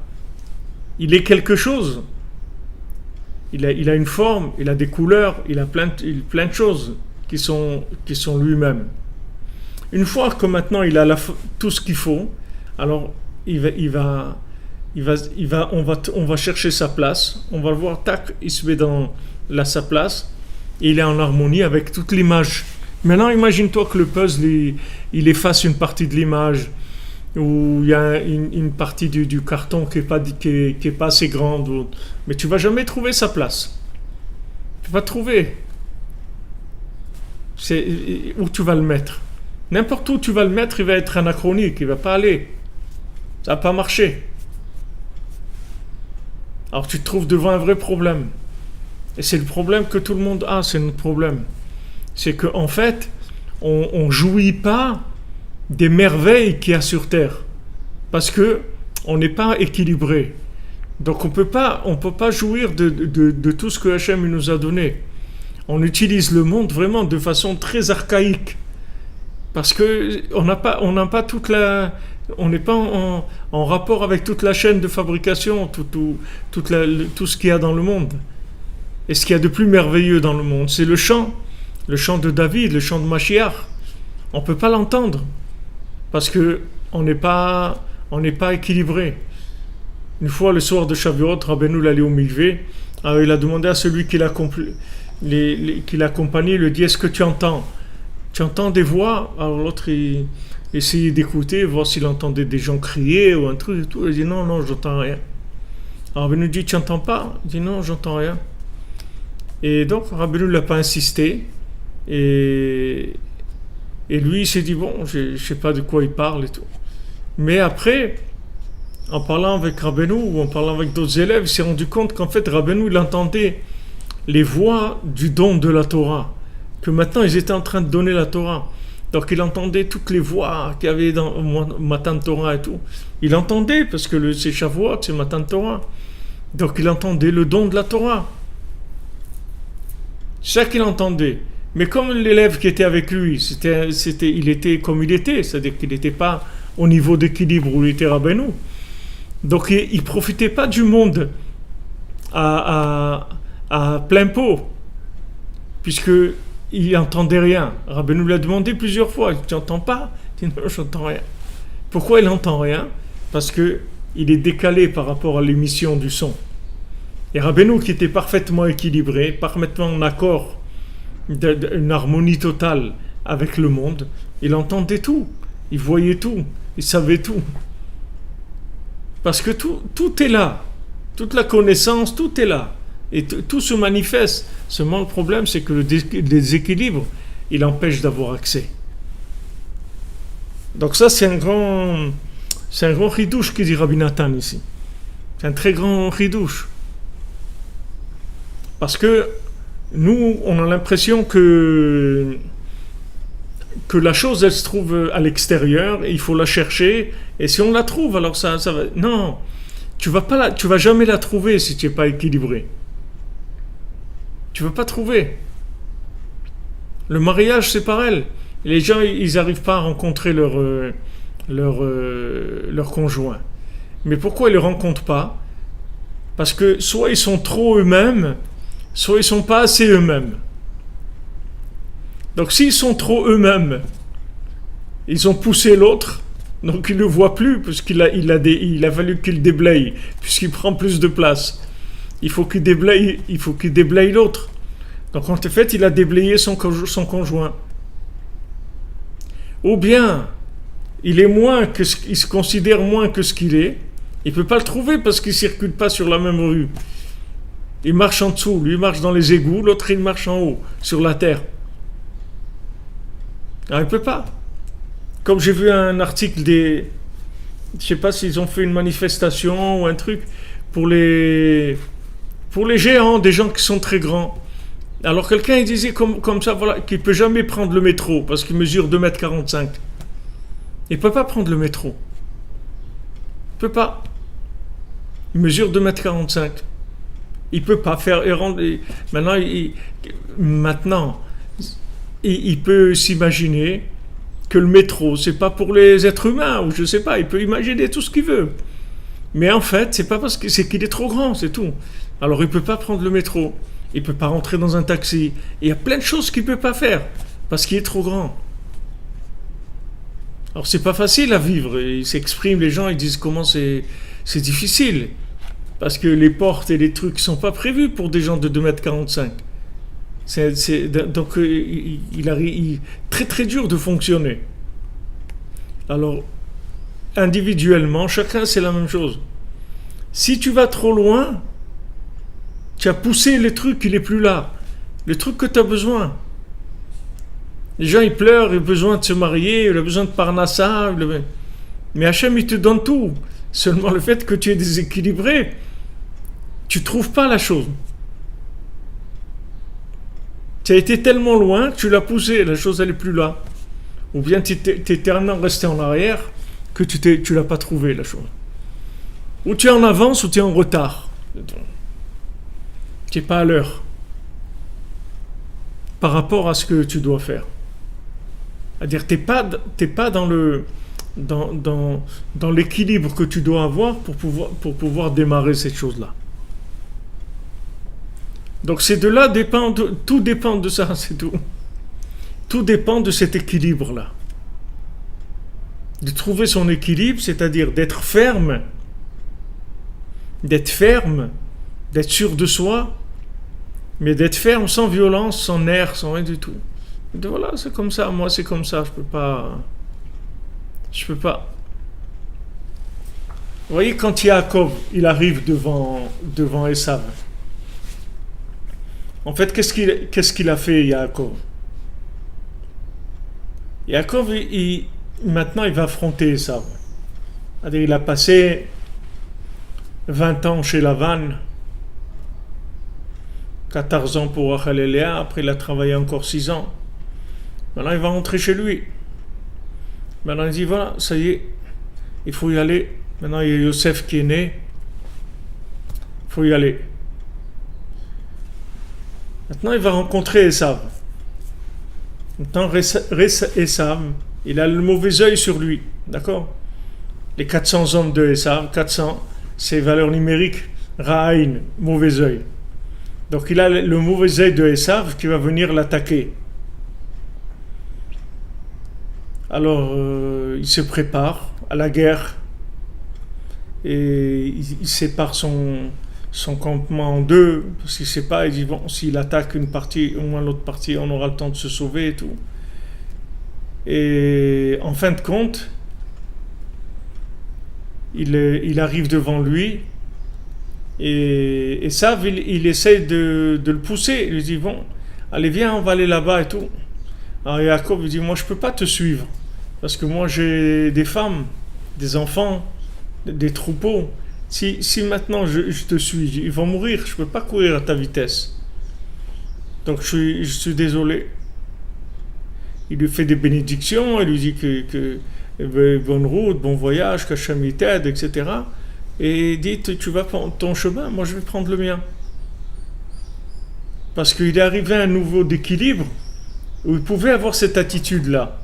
Speaker 1: il est quelque chose. Il a une forme, il a des couleurs, il a plein de choses qui sont lui-même. Une fois que maintenant il a tout ce qu'il faut, alors on va chercher sa place. On va le voir, tac, il se met dans sa place. Et il est en harmonie avec toute l'image. Maintenant, imagine-toi que le puzzle, il efface une partie de l'image, ou il y a une partie du carton qui est pas assez grande, mais tu vas jamais trouver sa place. Tu vas trouver où tu vas le mettre. N'importe où tu vas le mettre, il va être anachronique, il va pas aller. Ça va pas marcher. Alors tu te trouves devant un vrai problème. Et c'est le problème que tout le monde a, c'est notre problème. c'est qu'en fait, on ne jouit pas des merveilles qu'il y a sur terre. Parce que on n'est pas équilibré. Donc on peut pas jouir de tout ce que Hachem nous a donné. On utilise le monde vraiment de façon très archaïque. Parce que on n'a pas toute la, on n'est pas en rapport avec toute la chaîne de fabrication, tout ce qu'il y a dans le monde. Et ce qu'il y a de plus merveilleux dans le monde, c'est le chant de David, le chant de Mashiach. On ne peut pas l'entendre parce que on n'est pas équilibré. Une fois, le soir de Shavuot, Rabbeinu allait au mikvé. Alors il a demandé à celui qui l'accompagnait, il lui dit: est-ce que tu entends des voix? Alors l'autre, il essayait d'écouter, voir s'il entendait des gens crier ou un truc et tout. Il dit: non, j'entends rien. Alors Rabbeinu dit: tu n'entends pas? Il dit: non, j'entends rien. Et donc Rabbeinu ne l'a pas insisté. Et lui, il s'est dit: bon, je ne sais pas de quoi il parle et tout. Mais après, en parlant avec Rabbeinu ou en parlant avec d'autres élèves, il s'est rendu compte qu'en fait, Rabbeinu, il entendait les voix du don de la Torah. Que maintenant, ils étaient en train de donner la Torah. Donc, il entendait toutes les voix qu'il y avait dans Matan Torah et tout. Il entendait, parce que c'est Shavuot, c'est Matan Torah. Donc, il entendait le don de la Torah. C'est ça qu'il entendait. Mais comme l'élève qui était avec lui, il était comme il était, c'est-à-dire qu'il n'était pas au niveau d'équilibre où il était Rabbeinu. Donc il ne profitait pas du monde à plein pot, puisqu'il n'entendait rien. Rabbeinu l'a demandé plusieurs fois: tu n'entends pas? Il dit: non, je n'entends rien. Pourquoi il n'entend rien? Parce qu'il est décalé par rapport à l'émission du son. Et Rabbeinu, qui était parfaitement équilibré, parfaitement en accord, une harmonie totale avec le monde, il entendait tout, il voyait tout, il savait tout. Parce que tout est là, toute la connaissance, tout est là, et tout se manifeste. Seulement le problème, c'est que le déséquilibre, il empêche d'avoir accès. Donc ça, c'est un grand chidouche qui dit Rabbi Nathan ici. C'est un très grand chidouche. Parce que nous, on a l'impression que la chose, elle se trouve à l'extérieur, et il faut la chercher, et si on la trouve, alors ça va. Non, tu vas jamais la trouver si tu n'es pas équilibré. Tu ne vas pas trouver. Le mariage, c'est pareil. Les gens, ils n'arrivent pas à rencontrer leur conjoint. Mais pourquoi ils ne le rencontrent pas? Parce que soit ils sont trop eux-mêmes, soit ils ne sont pas assez eux-mêmes. Donc s'ils sont trop eux-mêmes, ils ont poussé l'autre, donc il ne le voit plus, puisqu'il a fallu qu'il déblaye, puisqu'il prend plus de place. Il faut qu'il déblaye l'autre. Donc en fait, il a déblayé son conjoint. Ou bien, il se considère moins que ce qu'il est. Il ne peut pas le trouver parce qu'il ne circule pas sur la même rue. Il marche en dessous, lui il marche dans les égouts, l'autre il marche en haut, sur la terre. Alors, il ne peut pas. Comme j'ai vu un article je ne sais pas s'ils ont fait une manifestation ou un truc pour les géants, des gens qui sont très grands. Alors quelqu'un il disait comme ça, voilà, qu'il ne peut jamais prendre le métro parce qu'il mesure 2,45 m. Il ne peut pas prendre le métro. Il ne peut pas. Il mesure 2,45 m. Il ne peut pas faire. Maintenant, il peut s'imaginer que le métro, c'est pas pour les êtres humains, ou je sais pas, il peut imaginer tout ce qu'il veut. Mais en fait, c'est pas parce que c'est qu'il est trop grand, c'est tout. Alors il peut pas prendre le métro, il peut pas rentrer dans un taxi. Il y a plein de choses qu'il peut pas faire parce qu'il est trop grand. Alors c'est pas facile à vivre. Ils s'expriment, les gens, ils disent comment c'est difficile parce que les portes et les trucs sont pas prévus pour des gens de 2,45 m. Donc il arrive très très dur de fonctionner. Alors individuellement, chacun c'est la même chose. Si tu vas trop loin, tu as poussé le truc, il n'est plus là. Le truc que tu as besoin. Les gens ils pleurent, ils ont besoin de se marier, ils ont besoin de parnassa. Mais Hachem il te donne tout. Seulement le fait que tu es déséquilibré, tu ne trouves pas la chose. Tu as été tellement loin que tu l'as poussé, la chose elle est plus là. Ou bien tu es tellement resté en arrière que tu l'as pas trouvé la chose. Ou tu es en avance ou tu es en retard. Tu n'es pas à l'heure par rapport à ce que tu dois faire. C'est-à-dire t'es pas dans l'équilibre que tu dois avoir pour pouvoir démarrer cette chose-là. Donc c'est de là tout dépend de ça, c'est tout. Tout dépend de cet équilibre-là. De trouver son équilibre, c'est-à-dire d'être ferme, d'être sûr de soi, mais d'être ferme sans violence, sans nerfs, sans rien du tout. Et donc voilà, c'est comme ça, moi c'est comme ça, je peux pas. Vous voyez, quand Yaakov, il arrive devant Esav, en fait, qu'est-ce qu'il a fait, Yaakov? Yaakov, maintenant, il va affronter Esav. C'est-à-dire, il a passé 20 ans chez Lavan, 14 ans pour Rachel et Léa, après il a travaillé encore 6 ans. Maintenant, il va rentrer chez lui. Maintenant, il dit, voilà, ça y est, il faut y aller. Maintenant, il y a Yosef qui est né. Il faut y aller. Maintenant, il va rencontrer Esav. Maintenant, Esav, il a le mauvais œil sur lui. D'accord? Les 400 hommes de Esav, 400, c'est valeur numérique, Ra'ain, mauvais œil. Donc, il a le mauvais œil de Esav qui va venir l'attaquer. Alors, il se prépare à la guerre et il sépare son campement en deux, parce qu'il ne sait pas, il dit, bon, s'il attaque une partie, au moins l'autre partie, on aura le temps de se sauver et tout. Et en fin de compte, il arrive devant lui et ça, il essaie de le pousser. Il lui dit, bon, allez, viens, on va aller là-bas et tout. Alors Yaakov lui dit, moi je ne peux pas te suivre, parce que moi j'ai des femmes, des enfants, des troupeaux. Si maintenant je te suis, ils vont mourir, je ne peux pas courir à ta vitesse. Donc je suis désolé. Il lui fait des bénédictions, il lui dit que bonne route, bon voyage, qu'Hachem t'aide, etc. Et il dit, tu vas prendre ton chemin, moi je vais prendre le mien. Parce qu'il est arrivé à un niveau d'équilibre où il pouvait avoir cette attitude-là.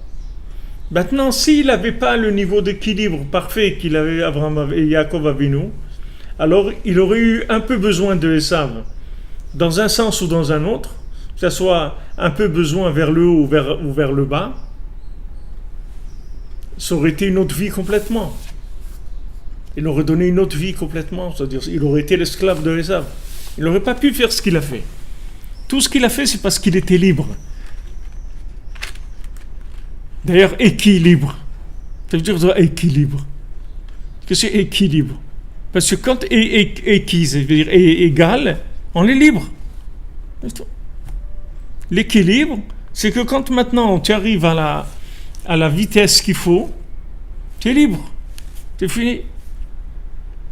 Speaker 1: Maintenant, s'il n'avait pas le niveau d'équilibre parfait qu'il avait Abraham et Yaakov Avinu, alors il aurait eu un peu besoin de Esav, dans un sens ou dans un autre, que ce soit un peu besoin vers le haut ou vers le bas, ça aurait été une autre vie complètement. Il aurait donné une autre vie complètement, c'est-à-dire il aurait été l'esclave de Esav. Il n'aurait pas pu faire ce qu'il a fait. Tout ce qu'il a fait, c'est parce qu'il était libre. D'ailleurs, équilibre. Ça veut dire équilibre. Qu'est-ce que c'est équilibre? Parce que quand équise, ça veut dire égal, on est libre. L'équilibre, c'est que quand maintenant tu arrives à la vitesse qu'il faut, tu es libre. C'est fini.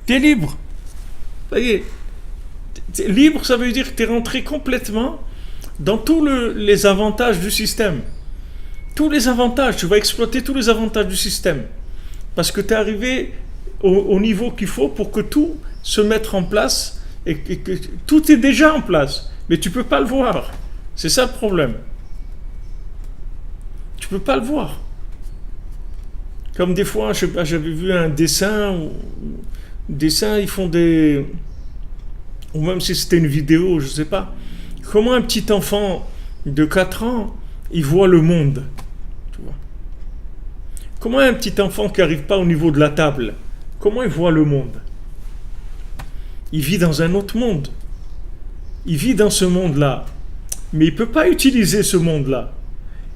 Speaker 1: Tu es libre. Ça y est. Libre, ça veut dire que tu es rentré complètement dans tous les avantages du système. Tous les avantages, tu vas exploiter tous les avantages du système. Parce que tu es arrivé au niveau qu'il faut pour que tout se mette en place et que tout est déjà en place. Mais tu ne peux pas le voir. C'est ça le problème. Tu ne peux pas le voir. Comme des fois, je sais pas, j'avais vu un dessin, ils font des... Ou même si c'était une vidéo, je ne sais pas. Comment un petit enfant de 4 ans, il voit le monde. Tu vois. Comment un petit enfant qui n'arrive pas au niveau de la table, comment il voit le monde? Il vit dans un autre monde. Il vit dans ce monde-là. Mais il ne peut pas utiliser ce monde-là.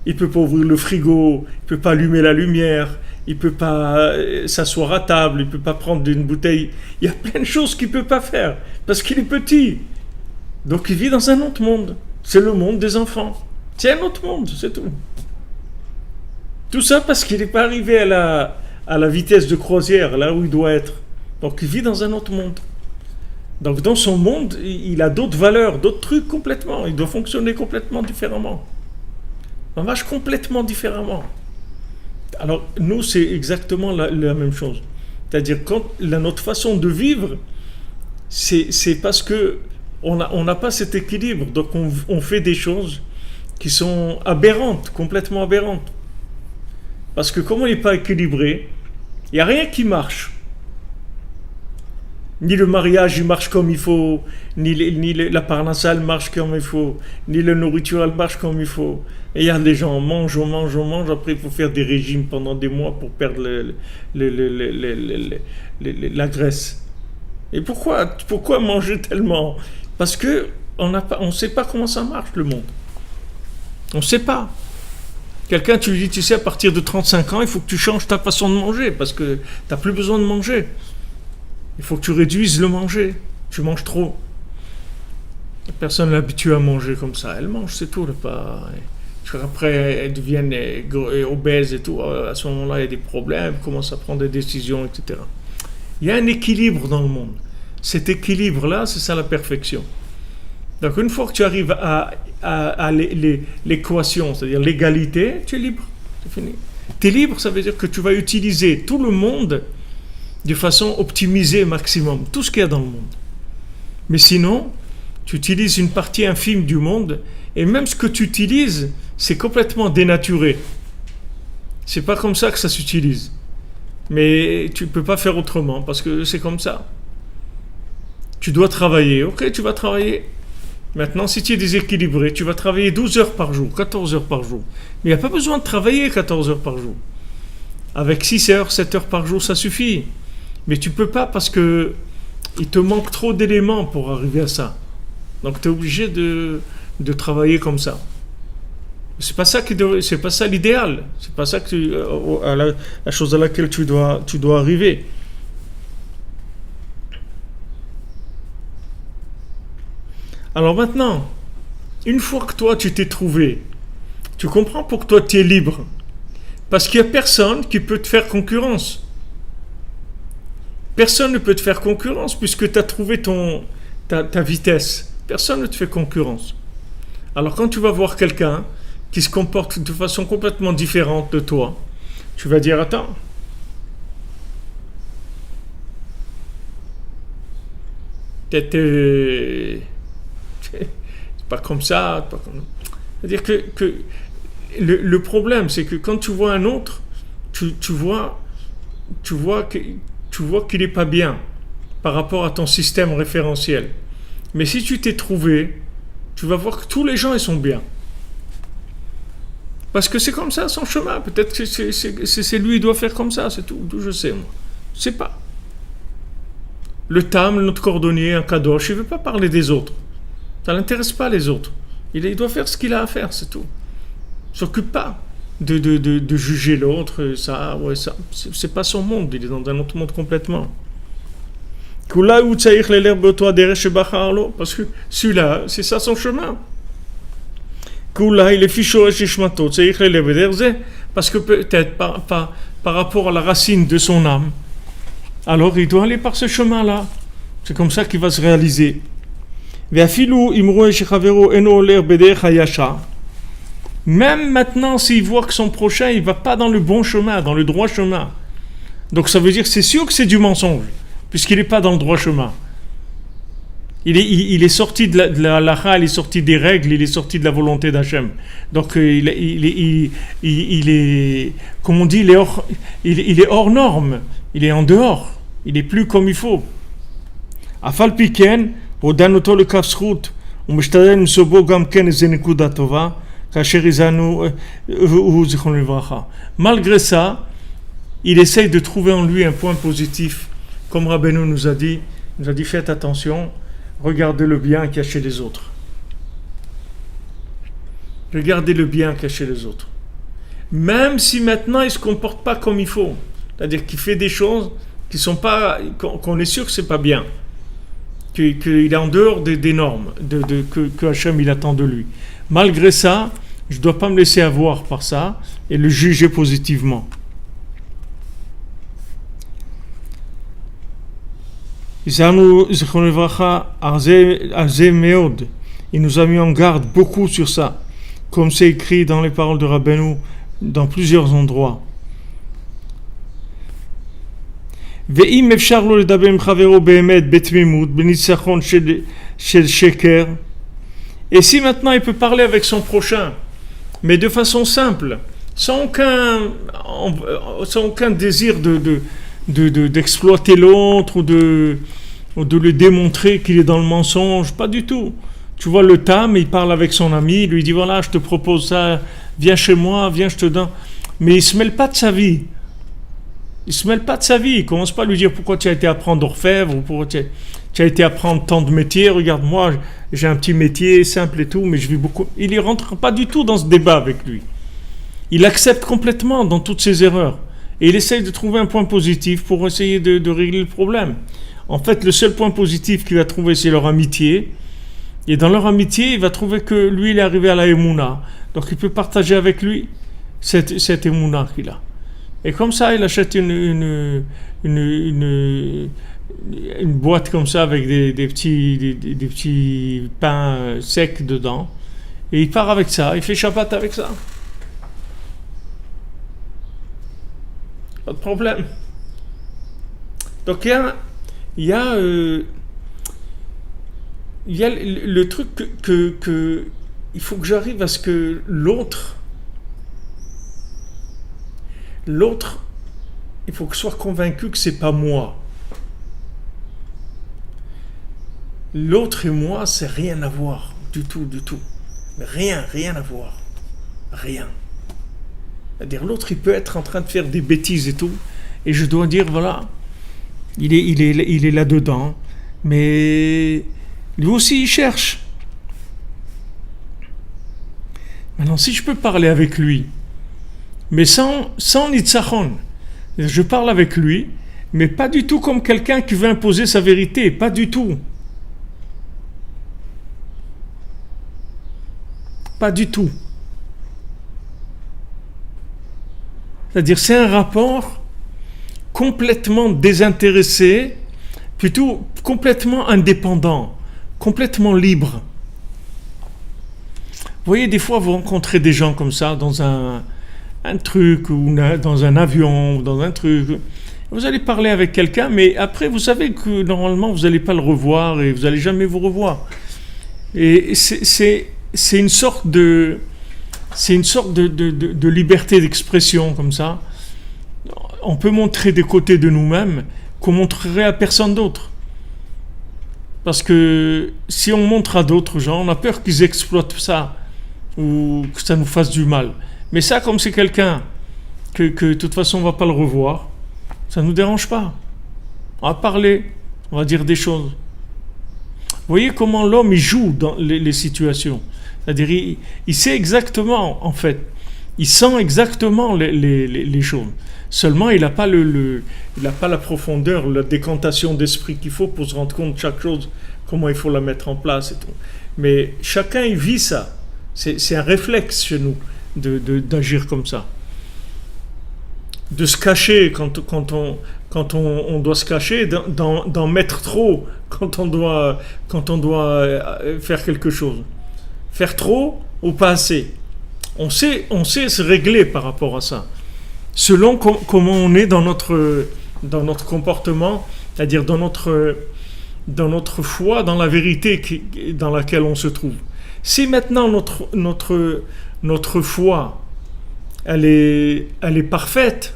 Speaker 1: Il ne peut pas ouvrir le frigo, il ne peut pas allumer la lumière, il ne peut pas s'asseoir à table, il ne peut pas prendre une bouteille. Il y a plein de choses qu'il ne peut pas faire, parce qu'il est petit. Donc il vit dans un autre monde. C'est le monde des enfants. C'est un autre monde, c'est tout. Tout ça parce qu'il n'est pas arrivé à la vitesse de croisière, là où il doit être. Donc il vit dans un autre monde. Donc dans son monde, il a d'autres valeurs, d'autres trucs complètement. Il doit fonctionner complètement différemment. On marche complètement différemment. Alors nous, c'est exactement la même chose. C'est-à-dire quand notre façon de vivre, c'est parce que on n'a pas cet équilibre. Donc on fait des choses qui sont aberrantes, complètement aberrantes. Parce que comme on n'est pas équilibré, il n'y a rien qui marche. Ni le mariage il marche comme il faut, ni la parnassa elle marche comme il faut, ni la nourriture elle marche comme il faut. Et il y a des gens, on mange, après il faut faire des régimes pendant des mois pour perdre la graisse. Et pourquoi manger tellement? Parce que on ne sait pas comment ça marche le monde. On ne sait pas. Quelqu'un, tu lui dis, tu sais, à partir de 35 ans, il faut que tu changes ta façon de manger, parce que tu n'as plus besoin de manger. Il faut que tu réduises le manger. Tu manges trop. Personne n'est habitué à manger comme ça. Elle mange, c'est tout. Après, elles deviennent obèses et tout. À ce moment-là, il y a des problèmes, elles commencent à prendre des décisions, etc. Il y a un équilibre dans le monde. Cet équilibre-là, c'est ça la perfection. Donc, une fois que tu arrives à l'équation, c'est-à-dire l'égalité, tu es libre. C'est fini. Tu es libre, ça veut dire que tu vas utiliser tout le monde de façon optimisée maximum, tout ce qu'il y a dans le monde. Mais sinon, tu utilises une partie infime du monde, et même ce que tu utilises, c'est complètement dénaturé. C'est pas comme ça que ça s'utilise. Mais tu peux pas faire autrement, parce que c'est comme ça. Tu dois travailler, ok, tu vas travailler. Maintenant, si tu es déséquilibré, tu vas travailler 12 heures par jour, 14 heures par jour. Mais il n'y a pas besoin de travailler 14 heures par jour. Avec 6 heures, 7 heures par jour, ça suffit. Mais tu ne peux pas parce que il te manque trop d'éléments pour arriver à ça. Donc tu es obligé de travailler comme ça. C'est pas ça l'idéal. C'est pas ça que la chose à laquelle tu dois arriver. Alors maintenant, une fois que toi tu t'es trouvé, tu comprends pourquoi toi tu es libre. Parce qu'il n'y a personne qui peut te faire concurrence. Personne ne peut te faire concurrence puisque tu as trouvé ta vitesse. Personne ne te fait concurrence. Alors quand tu vas voir quelqu'un qui se comporte de façon complètement différente de toi, tu vas dire, attends, c'est pas comme ça. C'est-à-dire que le problème, c'est que quand tu vois un autre, tu vois qu'il n'est pas bien par rapport à ton système référentiel. Mais si tu t'es trouvé, tu vas voir que tous les gens, ils sont bien. Parce que c'est comme ça son chemin. Peut-être que c'est lui, il doit faire comme ça, c'est tout. D'où je sais, moi. Je sais pas. Le Tam, notre cordonnier, un kadosh, il ne veut pas parler des autres. Ça ne l'intéresse pas, les autres. Il doit faire ce qu'il a à faire, c'est tout. Il ne s'occupe pas de juger l'autre. Ça, c'est pas son monde. Il est dans un autre monde complètement. Parce que celui-là, c'est ça son chemin. Parce que peut-être par rapport à la racine de son âme, alors il doit aller par ce chemin-là. C'est comme ça qu'il va se réaliser. Même maintenant, s'il voit que son prochain, il ne va pas dans le bon chemin, dans le droit chemin. Donc ça veut dire que c'est sûr que c'est du mensonge, puisqu'il n'est pas dans le droit chemin. Il est sorti de la halakha, il est sorti des règles, il est sorti de la volonté d'Hachem. Donc il est, comme on dit, il est hors norme, il est en dehors, il est plus comme il faut. Afal piken, odanoto le kafsrout, u'mishtadel msobo gam ken ze nekuda tova, kasher izanu zichron levracha. Malgré ça, il essaye de trouver en lui un point positif, comme Rabbeinu nous a dit faites attention. Regardez le bien qu'il y a chez les autres. Regardez le bien qu'il y a chez les autres. Même si maintenant il ne se comporte pas comme il faut. C'est-à-dire qu'il fait des choses qui sont pas, qu'on est sûr que c'est pas bien. Qu'il est en dehors des normes que Hachem il attend de lui. Malgré ça, je ne dois pas me laisser avoir par ça et le juger positivement. Zanu Zichron Livracha Arze Meod. Il nous a mis en garde beaucoup sur ça, comme c'est écrit dans les paroles de Rabbeinu dans plusieurs endroits. Ve'im efshar lo ledaber im chavero be'emet betmimut benitzachon shel sheker. Et si maintenant il peut parler avec son prochain, mais de façon simple, sans aucun désir d'exploiter l'autre ou de le démontrer qu'il est dans le mensonge, pas du tout. Tu vois le tam, il parle avec son ami, il lui dit voilà, je te propose ça, viens chez moi, viens, je te donne. Mais il se mêle pas de sa vie. Il se mêle pas de sa vie. Il commence pas à lui dire pourquoi tu as été apprendre d'orfèvre ou pourquoi tu as été apprendre tant de métiers. Regarde, moi, j'ai un petit métier simple et tout, mais je vis beaucoup. Il y rentre pas du tout dans ce débat avec lui. Il accepte complètement dans toutes ses erreurs. Et il essaye de trouver un point positif pour essayer de régler le problème. En fait, le seul point positif qu'il va trouver, c'est leur amitié. Et dans leur amitié, il va trouver que lui, il est arrivé à la Emouna. Donc, il peut partager avec lui cette Emouna qu'il a. Et comme ça, il achète une boîte comme ça avec des petits pains secs dedans. Et il part avec ça. Il fait Shabbat avec ça. Pas de problème. Donc, il y a le truc que il faut que j'arrive à ce que l'autre, il faut que je sois convaincu que c'est pas moi. L'autre et moi, c'est rien à voir, du tout. Rien à voir. Rien. C'est-à-dire, l'autre, il peut être en train de faire des bêtises et tout, et je dois dire, voilà, il est là-dedans, mais lui aussi, il cherche. Maintenant, si je peux parler avec lui, mais sans nitzachon, je parle avec lui, mais pas du tout comme quelqu'un qui veut imposer sa vérité, pas du tout. Pas du tout. C'est-à-dire, c'est un rapport complètement désintéressé, plutôt complètement indépendant, complètement libre. Vous voyez, des fois, vous rencontrez des gens comme ça dans un truc, ou dans un avion, ou dans un truc. Vous allez parler avec quelqu'un, mais après, vous savez que normalement, vous n'allez pas le revoir et vous n'allez jamais vous revoir. Et c'est une sorte de liberté d'expression comme ça. On peut montrer des côtés de nous-mêmes qu'on montrerait à personne d'autre. Parce que si on montre à d'autres gens, on a peur qu'ils exploitent ça ou que ça nous fasse du mal. Mais ça, comme c'est quelqu'un que de toute façon on ne va pas le revoir, ça ne nous dérange pas. On va parler, on va dire des choses. Vous voyez comment l'homme il joue dans les situations. C'est-à-dire, il sait exactement, en fait, il sent exactement les choses. Seulement, il n'a pas la profondeur, la décantation d'esprit qu'il faut pour se rendre compte de chaque chose, comment il faut la mettre en place et tout. Mais chacun, il vit ça. C'est un réflexe chez nous d'agir comme ça. De se cacher quand on doit se cacher, d'en mettre trop quand on doit faire quelque chose. Faire trop ou pas assez. On sait se régler par rapport à ça. Selon comment on est dans notre comportement, c'est-à-dire dans notre foi, dans la vérité dans laquelle on se trouve. Si maintenant notre foi, elle est parfaite,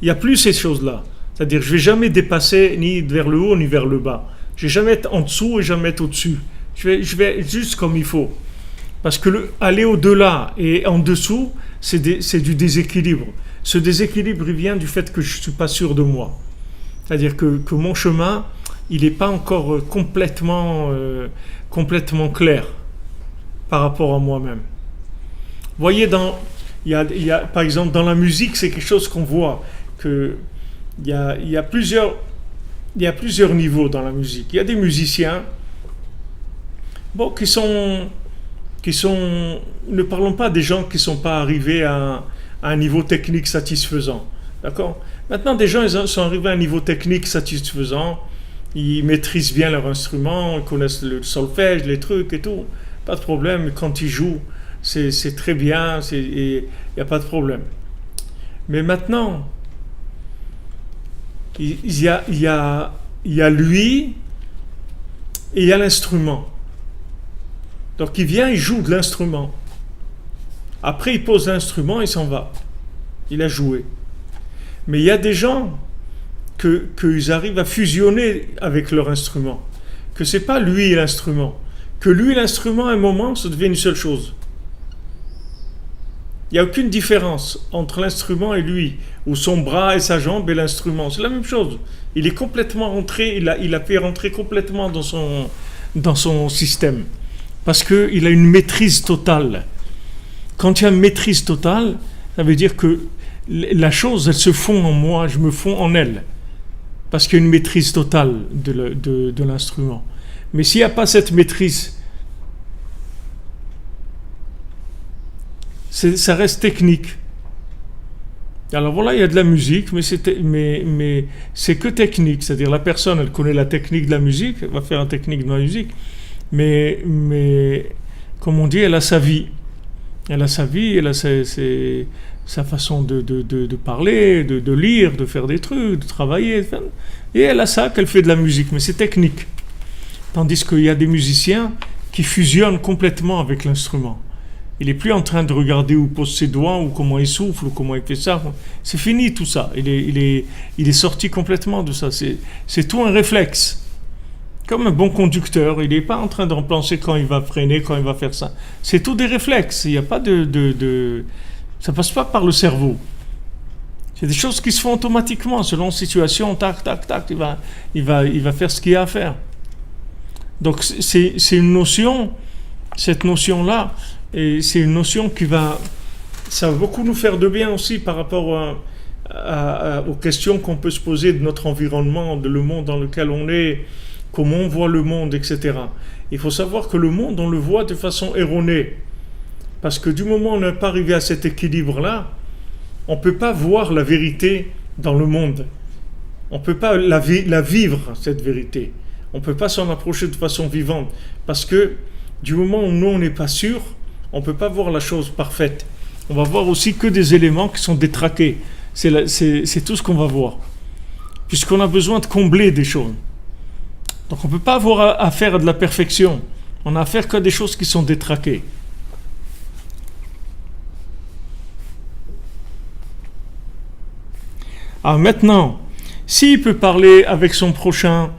Speaker 1: il n'y a plus ces choses-là. C'est-à-dire, je ne vais jamais dépasser ni vers le haut ni vers le bas. Je ne vais jamais être en dessous et jamais être au-dessus. Je vais être juste comme il faut. Parce que aller au-delà et en dessous, c'est du déséquilibre. Ce déséquilibre, il vient du fait que je ne suis pas sûr de moi. C'est-à-dire que mon chemin, il n'est pas encore complètement clair par rapport à moi-même. Vous voyez, il y a, par exemple, dans la musique, c'est quelque chose qu'on voit, qu'il y a plusieurs niveaux dans la musique. Il y a des musiciens qui sont, ne parlons pas des gens qui ne sont pas arrivés à un niveau technique satisfaisant. D'accord ? Maintenant, des gens ils sont arrivés à un niveau technique satisfaisant, ils maîtrisent bien leur instrument, ils connaissent le solfège, les trucs et tout. Pas de problème. Quand ils jouent, c'est très bien, il n'y a pas de problème. Mais maintenant, il y a lui et il y a l'instrument. Donc il vient, il joue de l'instrument. Après, il pose l'instrument, il s'en va. Il a joué. Mais il y a des gens qu'ils arrivent à fusionner avec leur instrument. Que c'est pas lui l'instrument. Que lui l'instrument, à un moment, ça devient une seule chose. Il n'y a aucune différence entre l'instrument et lui, ou son bras et sa jambe et l'instrument. C'est la même chose. Il est complètement rentré, il a fait rentrer complètement dans son système. Parce qu'il a une maîtrise totale. Quand il y a une maîtrise totale, ça veut dire que la chose, elle se fond en moi, je me fonds en elle. Parce qu'il y a une maîtrise totale de l'instrument. Mais s'il n'y a pas cette maîtrise, ça reste technique. Alors voilà, il y a de la musique, mais c'est que technique. C'est-à-dire la personne, elle connaît la technique de la musique, elle va faire la technique de la musique, mais comme on dit, elle a sa vie. Elle a sa vie, elle a sa façon de parler, de lire, de faire des trucs, de travailler. Et elle a ça qu'elle fait de la musique, mais c'est technique. Tandis qu'il y a des musiciens qui fusionnent complètement avec l'instrument. Il n'est plus en train de regarder où pose ses doigts, ou comment il souffle, ou comment il fait ça. C'est fini tout ça. Il est sorti complètement de ça. C'est tout un réflexe. Comme un bon conducteur, il n'est pas en train de penser quand il va freiner, quand il va faire ça. C'est tout des réflexes. Il n'y a pas ça passe pas par le cerveau. C'est des choses qui se font automatiquement, selon la situation. Tac, tac, tac. Il va faire ce qu'il y a à faire. Donc c'est une notion. Cette notion-là, et c'est une notion ça va beaucoup nous faire de bien aussi par rapport aux questions qu'on peut se poser de notre environnement, de le monde dans lequel on est, comment on voit le monde, etc. Il faut savoir que le monde, on le voit de façon erronée. Parce que du moment où on n'est pas arrivé à cet équilibre-là, on ne peut pas voir la vérité dans le monde. On ne peut pas la vivre, cette vérité. On ne peut pas s'en approcher de façon vivante. Parce que du moment où nous, on n'est pas sûr, on ne peut pas voir la chose parfaite. On va voir aussi que des éléments qui sont détraqués. C'est tout ce qu'on va voir. Puisqu'on a besoin de combler des choses. Donc on ne peut pas avoir affaire à de la perfection. On a affaire qu'à des choses qui sont détraquées. Alors maintenant, s'il peut parler avec son prochain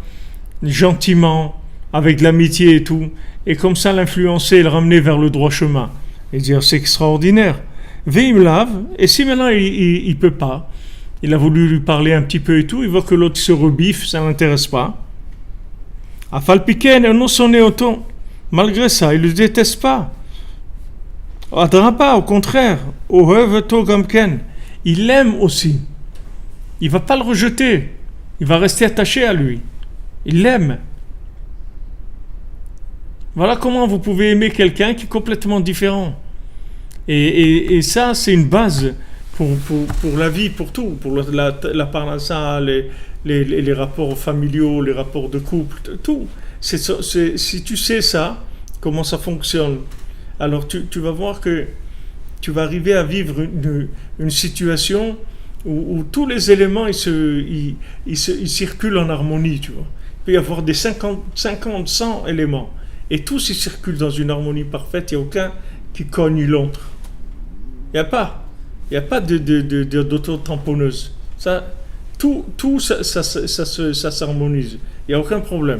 Speaker 1: gentiment, avec de l'amitié et tout, et comme ça l'influencer et le ramener vers le droit chemin, et dire c'est extraordinaire. Veim lave, et si maintenant il peut pas, il a voulu lui parler un petit peu et tout, il voit que l'autre se rebiffe, ça l'intéresse pas. Afalpiken et non sonné autant. Malgré ça, il le déteste pas. Adrapa, au contraire, Oheveto Gamken, il l'aime aussi. Il va pas le rejeter, il va rester attaché à lui. Il l'aime. Voilà comment vous pouvez aimer quelqu'un qui est complètement différent. Et ça, c'est une base pour la vie, pour tout, pour la parnassa, les rapports familiaux, les rapports de couple, tout. Si tu sais ça, comment ça fonctionne, alors tu vas voir que tu vas arriver à vivre une situation où tous les éléments ils circulent en harmonie, tu vois. Il peut y avoir des 50, 100 éléments. Et tous ils circulent dans une harmonie parfaite, il n'y a aucun qui cogne l'autre. Il n'y a pas d'auto-tamponneuse. Tout ça s'harmonise. Il n'y a aucun problème.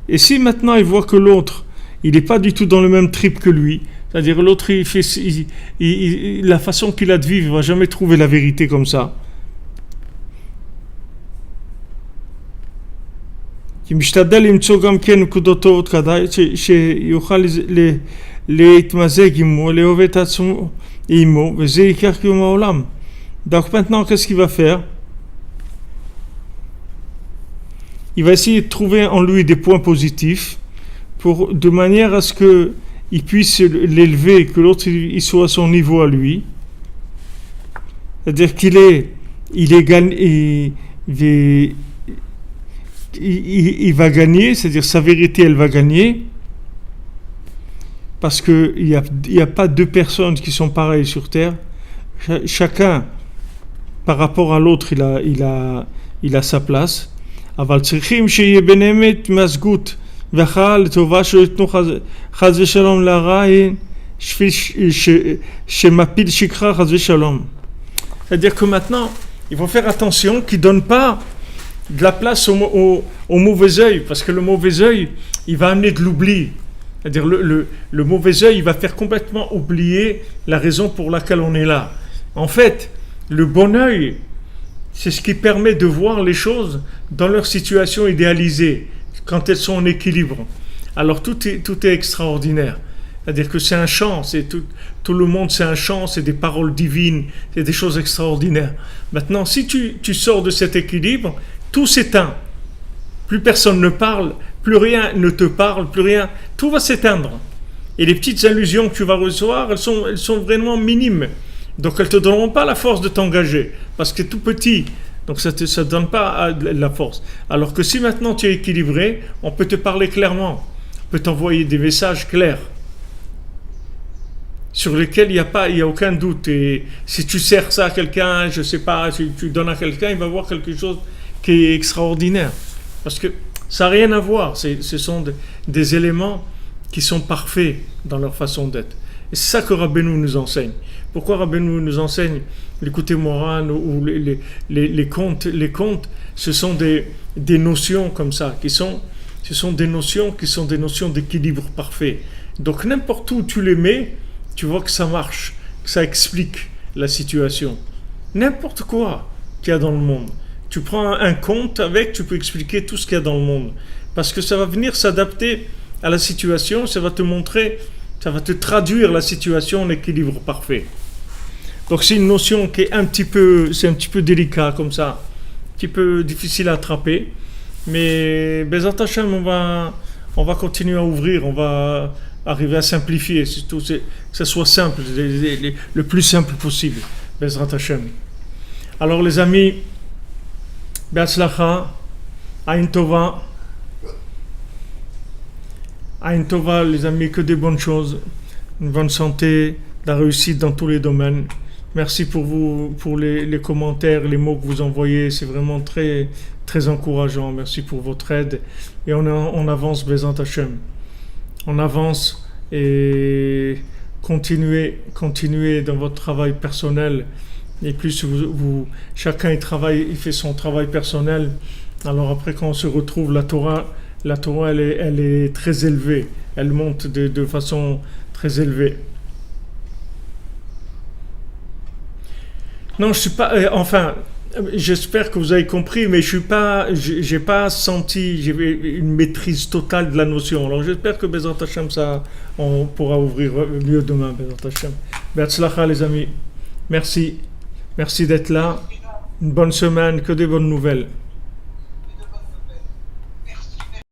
Speaker 1: Et si maintenant il voit que l'autre, il n'est pas du tout dans le même trip que lui, c'est-à-dire l'autre, la façon qu'il a de vivre, il ne va jamais trouver la vérité comme ça. כי משתדל למצוא גם כן נקודות כדאי שיוכל להתמזג עמו, לאהוב את עצמו עמו, וזה ייקח קיום העולם. Donc maintenant, qu'est-ce qu'il va faire? Il va essayer de trouver en lui des points positifs de manière à ce qu'il puisse l'élever, que l'autre il soit à son niveau à lui. C'est-à-dire il est gagné, il va gagner, c'est-à-dire sa vérité, elle va gagner, parce qu'il y a pas deux personnes qui sont pareilles sur terre. Chacun, par rapport à l'autre, il a sa place. אבל צריכים שיהיה ביניהם התמזגות והכרעה לטובה שלא ייתנו חס ושלום להרע שמפיל שכחה חס ושלום. C'est-à-dire que maintenant, il faut faire attention qu'ils ne donnent pas de la place au mauvais œil, parce que le mauvais œil, il va amener de l'oubli. C'est-à-dire le mauvais œil, il va faire complètement oublier la raison pour laquelle on est là. En fait, le bon œil, c'est ce qui permet de voir les choses dans leur situation idéalisée, quand elles sont en équilibre. Alors tout est extraordinaire. C'est-à-dire que c'est un chant, tout le monde c'est un chant, c'est des paroles divines, c'est des choses extraordinaires. Maintenant, si tu sors de cet équilibre, tout s'éteint. Plus personne ne parle, plus rien ne te parle, plus rien, tout va s'éteindre. Et les petites allusions que tu vas recevoir, elles sont vraiment minimes. Donc elles ne te donneront pas la force de t'engager, parce que tout petit, donc ça ne donne pas la force. Alors que si maintenant tu es équilibré, on peut te parler clairement, on peut t'envoyer des messages clairs, sur lesquels il n'y a aucun doute. Et si tu sers ça à quelqu'un, je ne sais pas, si tu donnes à quelqu'un, il va voir quelque chose qui est extraordinaire. Parce que ça n'a rien à voir, ce sont des éléments qui sont parfaits dans leur façon d'être. Et c'est ça que Rabbeinu nous enseigne. Pourquoi Rabbeinu nous enseigne l'écouter moral ou les contes? Les contes, ce sont des notions comme ça, ce sont des notions qui sont des notions d'équilibre parfait. Donc n'importe où tu les mets, tu vois que ça marche, que ça explique la situation. N'importe quoi qu'il y a dans le monde. Tu prends un conte avec, tu peux expliquer tout ce qu'il y a dans le monde. Parce que ça va venir s'adapter à la situation, ça va te montrer, ça va te traduire la situation en équilibre parfait. Donc c'est une notion qui est c'est un petit peu délicat comme ça, un petit peu difficile à attraper. Mais Bezat Hashem, on va continuer à ouvrir, on va arriver à simplifier, surtout que ça soit simple, le plus simple possible. Bezat Hashem. Alors les amis, Be'atzlacha, Ayin Tova, Ayin Tova, les amis, que des bonnes choses, une bonne santé, de la réussite dans tous les domaines. Merci pour les commentaires, les mots que vous envoyez, c'est vraiment très, très encourageant. Merci pour votre aide. Et on avance, Bezat Hashem. On avance et continuez dans votre travail personnel. Et plus chacun il fait son travail personnel. Alors après, quand on se retrouve, la Torah elle est très élevée. Elle monte de façon très élevée. Non, je suis pas. J'espère que vous avez compris, mais j'ai pas senti une maîtrise totale de la notion. Alors j'espère que Bezat Hashem, on pourra ouvrir mieux demain, Bezat Hashem. Be'atzlacha, les amis. Merci d'être là. Une bonne semaine, que des bonnes nouvelles.